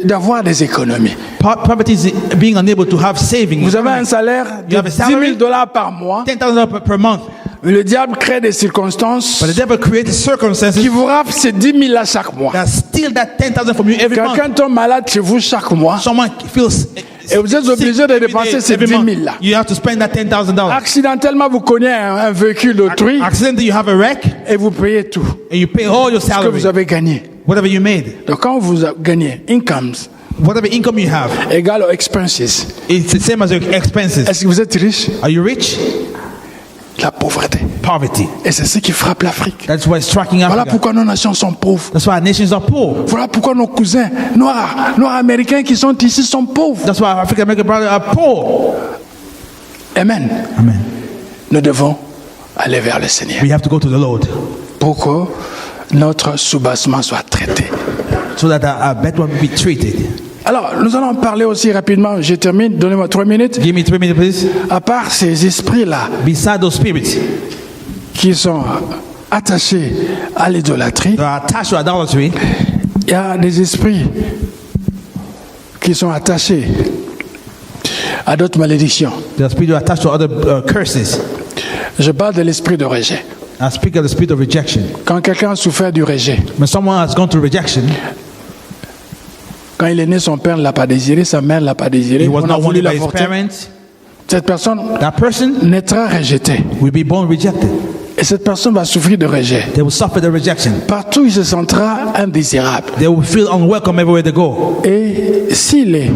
d'avoir des économies. Poverty is being unable to have savings. Vous avez un salaire de You have a salary? $10 000 par mois. $10,000 per month. Le diable crée des circonstances But the devil creates circumstances qui vous raflent ces 10 000 là chaque mois. that steal that 10,000 from you every month. Quelqu'un tombe malade chez vous chaque mois Someone feels et vous êtes obligé de dépenser ces 10 000 là. You have to spend that $10,000. Accidentellement, vous connaissez un véhicule d'autrui Accidentally, you have a wreck et vous payez tout and you pay all your ce que salary, vous avez gagné. whatever you made, Donc quand vous gagnez incomes whatever income you have. égale aux expenses, It's the same as your expenses. est-ce que vous êtes riche? Are you rich? La pauvreté. Poverty. Et c'est ce qui frappe l'Afrique. That's why it's striking Voilà Africa. pourquoi nos nations sont pauvres. That's why our nations are poor. Voilà pourquoi nos cousins noirs américains qui sont ici sont pauvres. That's why our African American brothers are poor. Amen. Amen. Nous devons aller vers le Seigneur We have to go to the Lord pour que notre soubassement soit traité. so that our bed will be treated. Alors, nous allons parler aussi rapidement, je termine, donnez-moi 3 minutes. Give me 3 minutes, please. À part ces esprits-là Beside those spirits qui sont attachés à l'idolâtrie, that are attached to idolatry, il y a des esprits qui sont attachés à d'autres malédictions. the spirit are attached to other curses. Je parle de l'esprit de rejet. I speak of the spirit of rejection. Quand quelqu'un a souffert du rejet, When someone has gone through rejection, quand il est né, son père ne l'a pas désiré, sa mère ne l'a pas désiré, he was on a not voulu wanted by his l'avorter. parents. Cette personne That person naîtra rejetée. will be born rejected. Et cette personne va souffrir de rejet. They will suffer the rejection. Partout, il se sentira indésirable. They will feel unwelcome everywhere they go. Et s'il est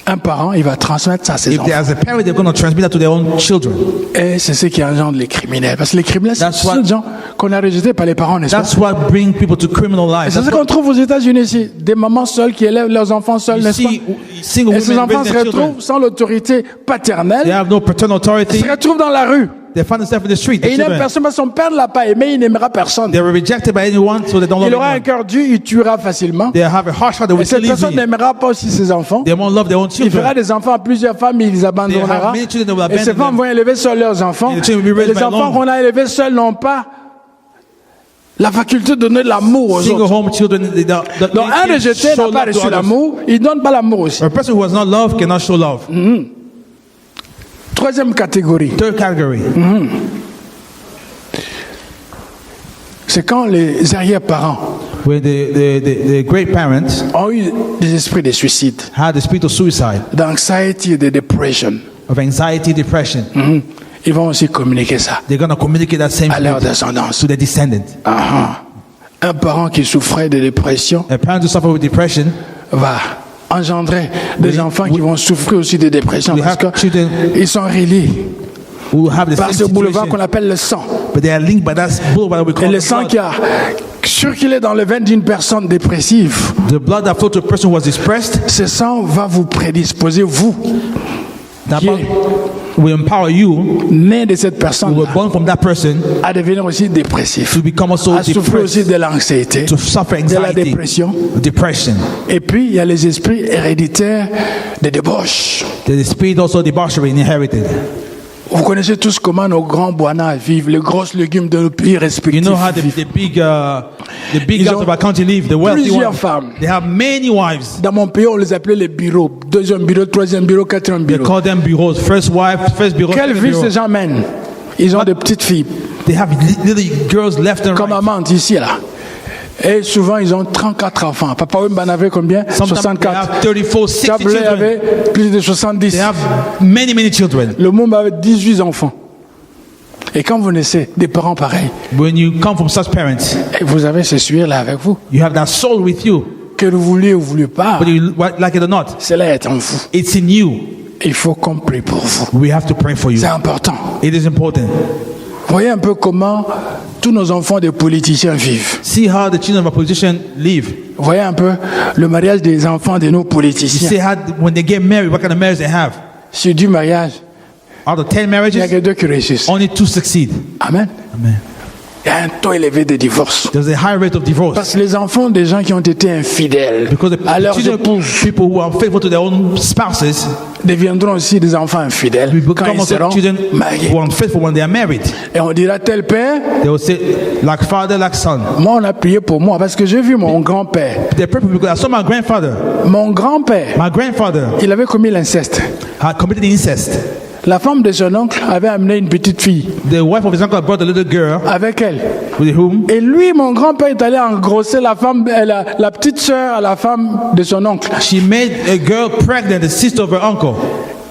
un parent, il va transmettre ça à ses If they enfants. as a parent, they're going to transmit that to their own children. Et c'est ce qui engendre les criminels. Parce que les criminels, That's ce sont what- des gens qu'on a rejetés par les parents, n'est-ce pas? That's what brings people to criminal Et lives. c'est ce That's qu'on what trouve aux États-Unis ici. Des mamans seules qui élèvent leurs enfants seuls, you n'est-ce pas? see single Et ces women enfants raising se their children. retrouvent sans l'autorité They paternelle, have no paternal authority. se retrouvent dans la rue. They find themselves in the street. Et the il n'aime children. personne, parce que son père ne l'a pas aimé, il n'aimera personne. They were rejected by anyone, so they don't Il love aura un anyone. cœur dur, il tuera facilement. They have a harsh heart. They Et will cette kill personne easily. n'aimera pas aussi ses enfants. They won't love their own Il fera children. des enfants à plusieurs femmes, il les abandonnera. They have many children, they will Et ces abandon femmes them. vont élever seuls leurs enfants. And the children will be Et raised les by enfants alone. qu'on a élevés seuls n'ont pas la faculté de donner de l'amour aux Single autres. home children. Donc un rejeté n'a pas reçu l'amour, il ne donne pas l'amour aussi. A person who has not loved cannot show love. Troisième catégorie, Third category. c'est quand les arrière-parents Where the great parents ont eu des esprits de suicide, had the spirit of suicide, d'anxiety et de depression. of anxiety, depression. Ils vont aussi communiquer ça They're going to communicate that same à leur spirit descendance. to their descendants. Un parent qui souffrait de dépression A parent who suffer with depression va engendrer des enfants qui vont souffrir aussi de dépression we parce have children qu'ils sont reliés will have the par ce same boulevard qu'on situation, appelle le sang. but they are linked by that boulevard we Et call le the sang blood. qui a circulé dans le veine d'une personne dépressive, The blood that flowed to a person who was depressed, ce sang va vous prédisposer, vous, that qui blood est will empower you, né de cette who personne, were born from that person, à devenir aussi dépressif, to become also à souffrir aussi depressed, de l'anxiété, to suffer de la anxiety, dépression. depression. Et puis, il y a les esprits héréditaires de débauche. The spirit also debauchery inherited. Vous connaissez tous comment nos grands Bwana vivent, les grosses légumes de nos pays You respectifs. know how the big Ils guys ont of our country live, the wealthy plusieurs ones. femmes. They have many wives. Dans mon pays, on les appelait les bureaux. Deuxième bureau, troisième bureau, quatrième They bureau. call them bureaux. First wife, first bureau, Quelle second vie bureau. ces gens mènent? Ils ont des petites filles, They have little girls left and comme right. Amante ici, là. Et souvent, ils ont 34 enfants. Papa Wimba en avait combien? Sometimes they 64. have 34, 60 Chablais children. avait plus de 70. They have many children. Le monde avait 18 enfants. Et quand vous naissez des parents pareils, When you come from such parents, et vous avez ce suir-là avec vous, you have that soul with you, que vous vouliez ou vous vouliez pas, whether you like it or not. cela est en vous. It's in you. Il faut qu'on prie pour vous. We have to pray for you. C'est important. It is important. Voyez un peu comment tous nos enfants des politiciens vivent. See how the children of a politician live. Voyez un peu le mariage des enfants de nos You politiciens. see how when they get married, what kind of marriage they have. Sur 10 mariages, Out of 10 il n'y a marriages, que 2 qui réussissent. only 2 succeed. Amen. Amen. Il y a un taux élevé de divorce. There's a high rate of divorce. Parce que les enfants des gens qui ont été infidèles Because the à leurs children, épouses people who are faithful to their own spouses, deviendront aussi des enfants infidèles will quand become ils also seront children mariés. who are unfaithful when they are married. Et on dira tel père, They will say, like father, like son. moi on a prié pour moi parce que j'ai vu mon grand-père. They pray because I saw my grandfather. Mon grand-père, My grandfather il avait commis l'inceste. had committed incest. La femme de son oncle avait amené une petite fille The wife of his uncle brought a little girl avec elle. with whom Et lui, mon grand-père, est allé engrosser la femme, la petite sœur à la femme de son oncle. she made a girl pregnant, the sister of her uncle,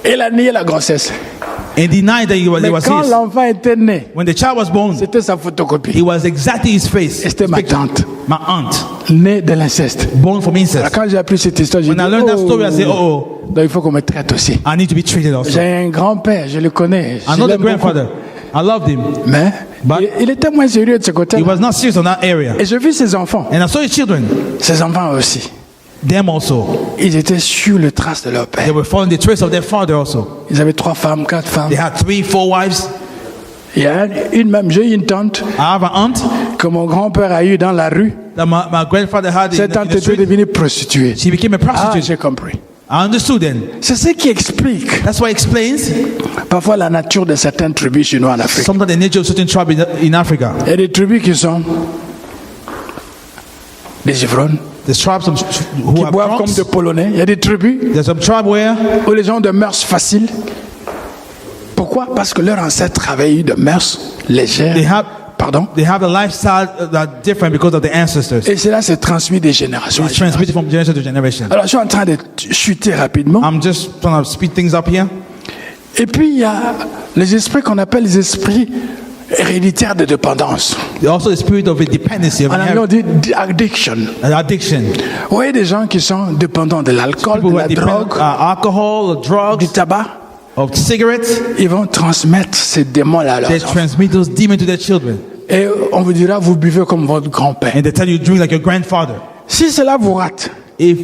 Elle a nié la grossesse. and denied that it Mais was quand his. l'enfant était né, When the child was born, c'était sa it photocopie. was exactly his face. Et c'était ma tante, My aunt, née de l'inceste. born from Alors, incest. quand j'ai appris cette histoire, j'ai dit, When I learned that story, I said, oh, donc il faut qu'on me traite aussi. I need to be treated also. J'ai un grand-père, je le connais. I je know the l'aime beaucoup. grandfather. I loved him. Mais But- il était moins sérieux de ce côté. He was not serious on that area. Et je vis ses enfants. And I saw his children, Ses enfants aussi. them also. Ils étaient sur le trace de leur They père. were following the trace of their father also. Ils avaient 3 femmes, 4 femmes. They had 3, 4 wives. Il y a j'ai eu une tante I have an aunt que mon grand-père a eu dans la rue. that my grandfather had Cette tante in the était street. devenue prostituée. She became a Ah, prostitute. j'ai compris. I understood then. C'est ce qui explique That's why it explains parfois la nature de certaines tribus chez nous en Afrique. sometimes the nature of certain tribes in Africa. Il y a des tribus qui sont des ivrognes, There's tribes who qui have boivent comme drunks. des Polonais. Il y a des tribus There's some tribe where où les gens ont de mœurs faciles. Pourquoi? Parce que leurs ancêtres avaient eu de mœurs légères. they have a lifestyle that's different because of the ancestors. Et cela s'est transmis des générations. It's transmitted from generation to generation. Alors, je suis en train de chuter rapidement. I'm just trying to speed things up here. Et puis, il y a les esprits qu'on appelle les esprits héréditaires de dépendance. There's also the spirit of a dependency, of En anglais, on dit addiction. addiction. Vous voyez des gens qui sont dépendants de l'alcool, People de who la are dependent drogue, alcohol, or drugs, du tabac. of cigarettes. Ils vont transmettre ces démons-là à leurs They enfants. transmit those demons to their children. Et on vous dira, vous buvez comme votre grand-père. And they tell you drink like your grandfather. Si cela vous rate, If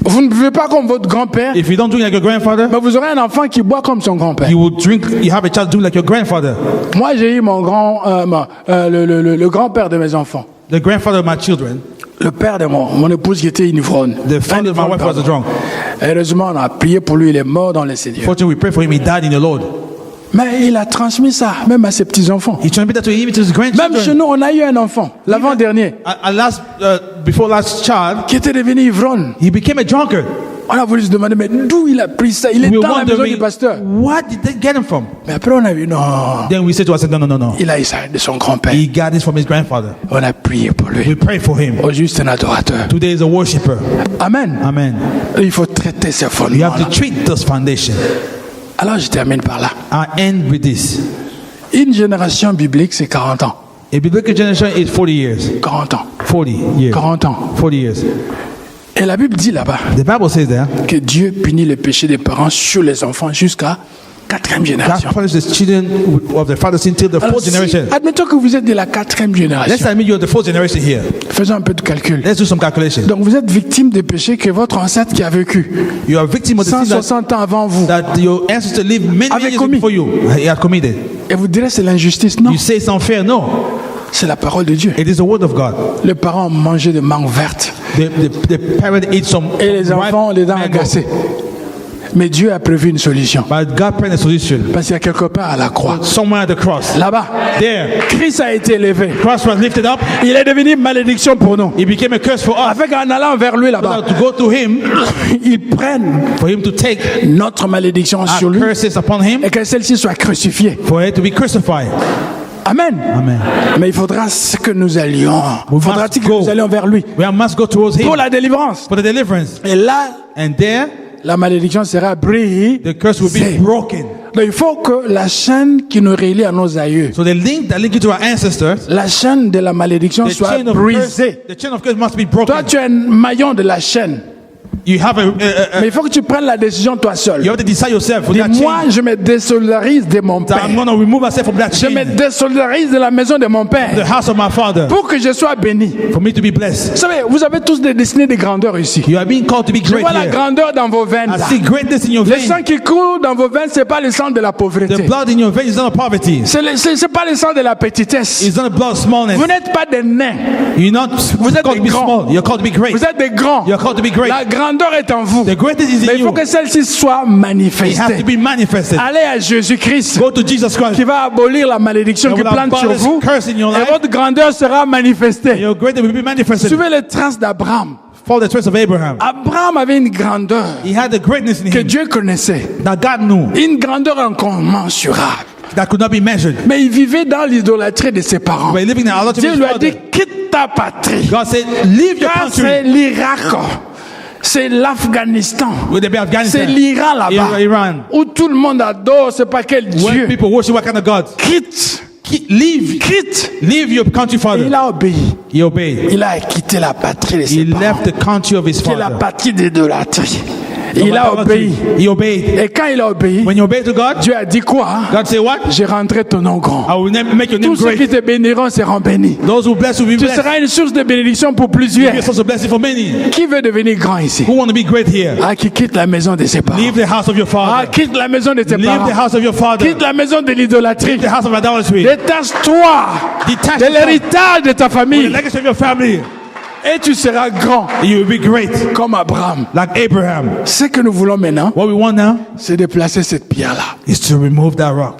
vous ne buvez pas comme votre grand-père, you don't drink like your grandfather, mais vous aurez un enfant qui boit comme son grand-père. you have a child drink like your grandfather. Moi, j'ai eu le grand-père de mes enfants. The grandfather of my children, Le père de mon épouse qui était une ivrogne. the father of my wife was a drunk. Heureusement, on a prié pour lui, il est mort dans le Seigneur. Fortunately, we pray for him, he died in the Lord. Mais il a transmis ça, même à ses petits-enfants. He transmitted that to him, to his Même chez grandchildren. nous, on a eu un enfant, l'avant-dernier, Before last child, qui était devenu ivrogne. he became a drunkard. On a voulu se demander, mais d'où il a pris ça? Il est We were dans la maison du wondering, pasteur. what did they get him from? Mais après, on a vu, non, Then we said to ourselves, no. il a eu ça de son grand-père. He got this from his grandfather. On a prié pour lui. We pray for him. Oh, juste un adorateur. Today is a worshiper. Amen. Amen. Il faut traiter ces You fondements. have to treat this foundation. Alors, je termine par là. I end with this. Une génération biblique, c'est 40 ans. A biblical generation is 40 years. 40 ans. 40 years. 40 ans. 40 years. Et la Bible dit là-bas The Bible says there, que Dieu punit le péché des parents sur les enfants jusqu'à 4e God génération. punishes the children of the father's sin till the Alors, fourth generation. admettons que vous êtes de la 4e Let's génération. admit you're the fourth generation here. Faisons un peu de calcul. Let's do some calculation. Donc vous êtes victime des péchés que votre ancêtre qui a vécu You are a victim of the sin 160 ans avant vous. that your ancestor lived many Avait years commis. before you. He had committed. Et vous direz c'est l'injustice. Non, You say it's unfair. No. c'est la parole de Dieu. It is the word of God. Les parents ont mangé de mangue verte The parent ate some et les enfants ont les dents mango. agacées. Mais Dieu a prévu une solution. But God planned a solution. Parce qu'il y a quelque part à la croix. Somewhere at the cross. Là-bas, There. Christ a été élevé. Cross was lifted up. Il est devenu une malédiction pour nous. It became a curse for us. Avec en allant vers lui là-bas, To go to him, ils prennent for him to take notre malédiction sur our lui curses upon him, et que celle-ci soit crucifiée. for it to be crucified. Amen. Amen. Mais il faudra que nous allions. We Faudra-t-il must que go. nous allions vers lui We must go towards him pour la délivrance. for the deliverance. Et là, And there, la malédiction sera brisée. the curse will be broken. Donc il faut que la chaîne qui nous relie à nos aïeux, So the link that links you to our ancestors, la chaîne de la malédiction the soit chain of curse, brisée. the chain of curse must be Toi, broken. tu es un maillon de la chaîne. You have Mais il faut que tu prennes la décision toi seul. you have to decide yourself for Et that moi, chain. je me désolidarise de mon That père. I'm going to remove myself from that Je me chain. désolidarise de la maison de mon The père. house of my father, Pour que je sois béni. for me to be blessed. Vous savez, vous avez tous des destinées de grandeur ici. You are being called to be Je great vois la here. grandeur dans vos veines. I Là. see greatness in your Le veins. sang qui coule dans vos veines, c'est pas le sang de la The pauvreté. blood in your veins is not a poverty. C'est pas le sang de la petitesse. It's not a blood of smallness. Vous n'êtes pas des nains. You're not Vous êtes called to des be grands. small. You're called to be great. Vous êtes des grands. You're called to be great. La grandeur est en vous. The greatness is Mais in il faut you. que celle-ci soit It has to manifestée. be manifested. Allez à Jésus-Christ Go to Jesus Christ. qui va abolir la malédiction That qui will plane sur abolish vous. curse in your Et life. votre grandeur sera manifestée. Your greatness will be manifested. Suivez les traces d'Abraham. Follow the trace of Abraham. Abraham avait une grandeur He had the greatness in que him Dieu connaissait. that God knew, Une grandeur incommensurable. that could not be measured. Mais il vivait dans l'idolâtrie de ses parents. By living in the idolatry Dieu of his lui a dit, father. quitte ta patrie. God said, leave your Car c'est country. l'Irak, c'est l'Afghanistan, Will there be c'est Afghanistan? l'Iran là-bas, Iran. où tout le monde adore, c'est pas quel When Dieu. people worship what kind of God? Quitte, Leave. quitte. Leave your country, Et father. il a obéi. He obeyed. Il a quitté la patrie de He ses parents, left the country of his qui est la father. patrie d'idolâtrie. Il a obéi. He obeyed. Et quand il a obéi, When you obey to God, Dieu a dit quoi? God say what? J'ai rentré ton nom grand. I will make your name Tous ceux qui great. te béniront seront bénis. Those who bless will be Tu blessed. seras une source de bénédiction pour plusieurs. Be a source of blessing for many. Qui veut devenir grand ici? Who want to be great here? Ah, qui quitte la maison de ses parents. Leave the house of your Ah, father. quitte la maison de tes Leave parents. the house of your father. Quitte la maison de l'idolâtrie. The house of idolatry. Détache-toi Detach de yourself l'héritage de ta from the famille legacy of your family. et tu seras grand You will be great, comme Abraham. like Abraham. Ce que nous voulons maintenant, What we want now c'est de placer cette pierre-là. is to remove that rock.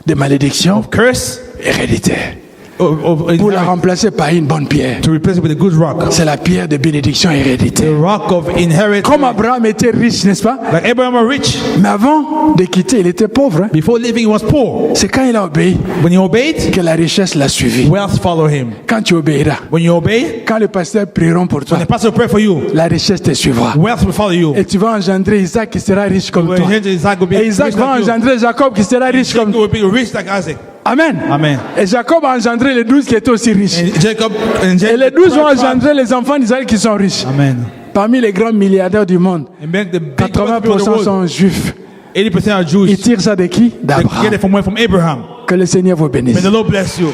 Des malédictions Curse héréditaires. of Pour la remplacer par une bonne pierre. to replace it with a good rock. C'est la pierre de bénédiction The héréditaire. rock of inheritance. Comme Abraham était riche, n'est-ce pas? Like Abraham was rich. Mais avant de quitter, il était pauvre. Hein? Before living, he was poor. C'est quand il a obéi When he obeyed, que la richesse l'a suivi. wealth followed him. Quand tu obéiras, When you obey, quand les pasteurs prieront pour toi, when the pastor pray for you, la richesse te suivra. wealth will follow you. Et tu vas engendrer Isaac qui sera riche comme When toi. Isaac will be Et rich Isaac va like you. engendrer Jacob qui sera riche comme Jacob toi. will be rich like Isaac. Amen. Amen. Et Jacob a engendré les 12 qui étaient aussi riches. And Jacob and Et les 12 vont Jacob. engendrer les enfants d'Israël qui sont riches. Amen. Parmi les grands milliardaires du monde, And make the big people of the 80% world. sont juifs. 80% are Jewish. Ils tirent ça de qui? They get D'Abraham. it from where? From Abraham. Que le Seigneur vous bénisse. May the Lord bless you.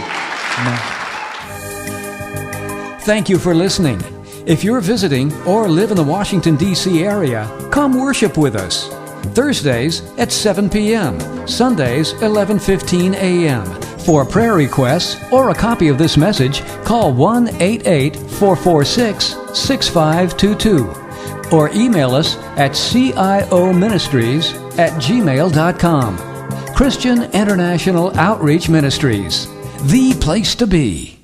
Thank you for listening. If you're visiting or live in the Washington, D.C. area, come worship with us. Thursdays at 7 p.m., Sundays 11:15 a.m. For prayer requests or a copy of this message, call 1-888-446-6522 or email us at cioministries@gmail.com. Christian International Outreach Ministries, the place to be.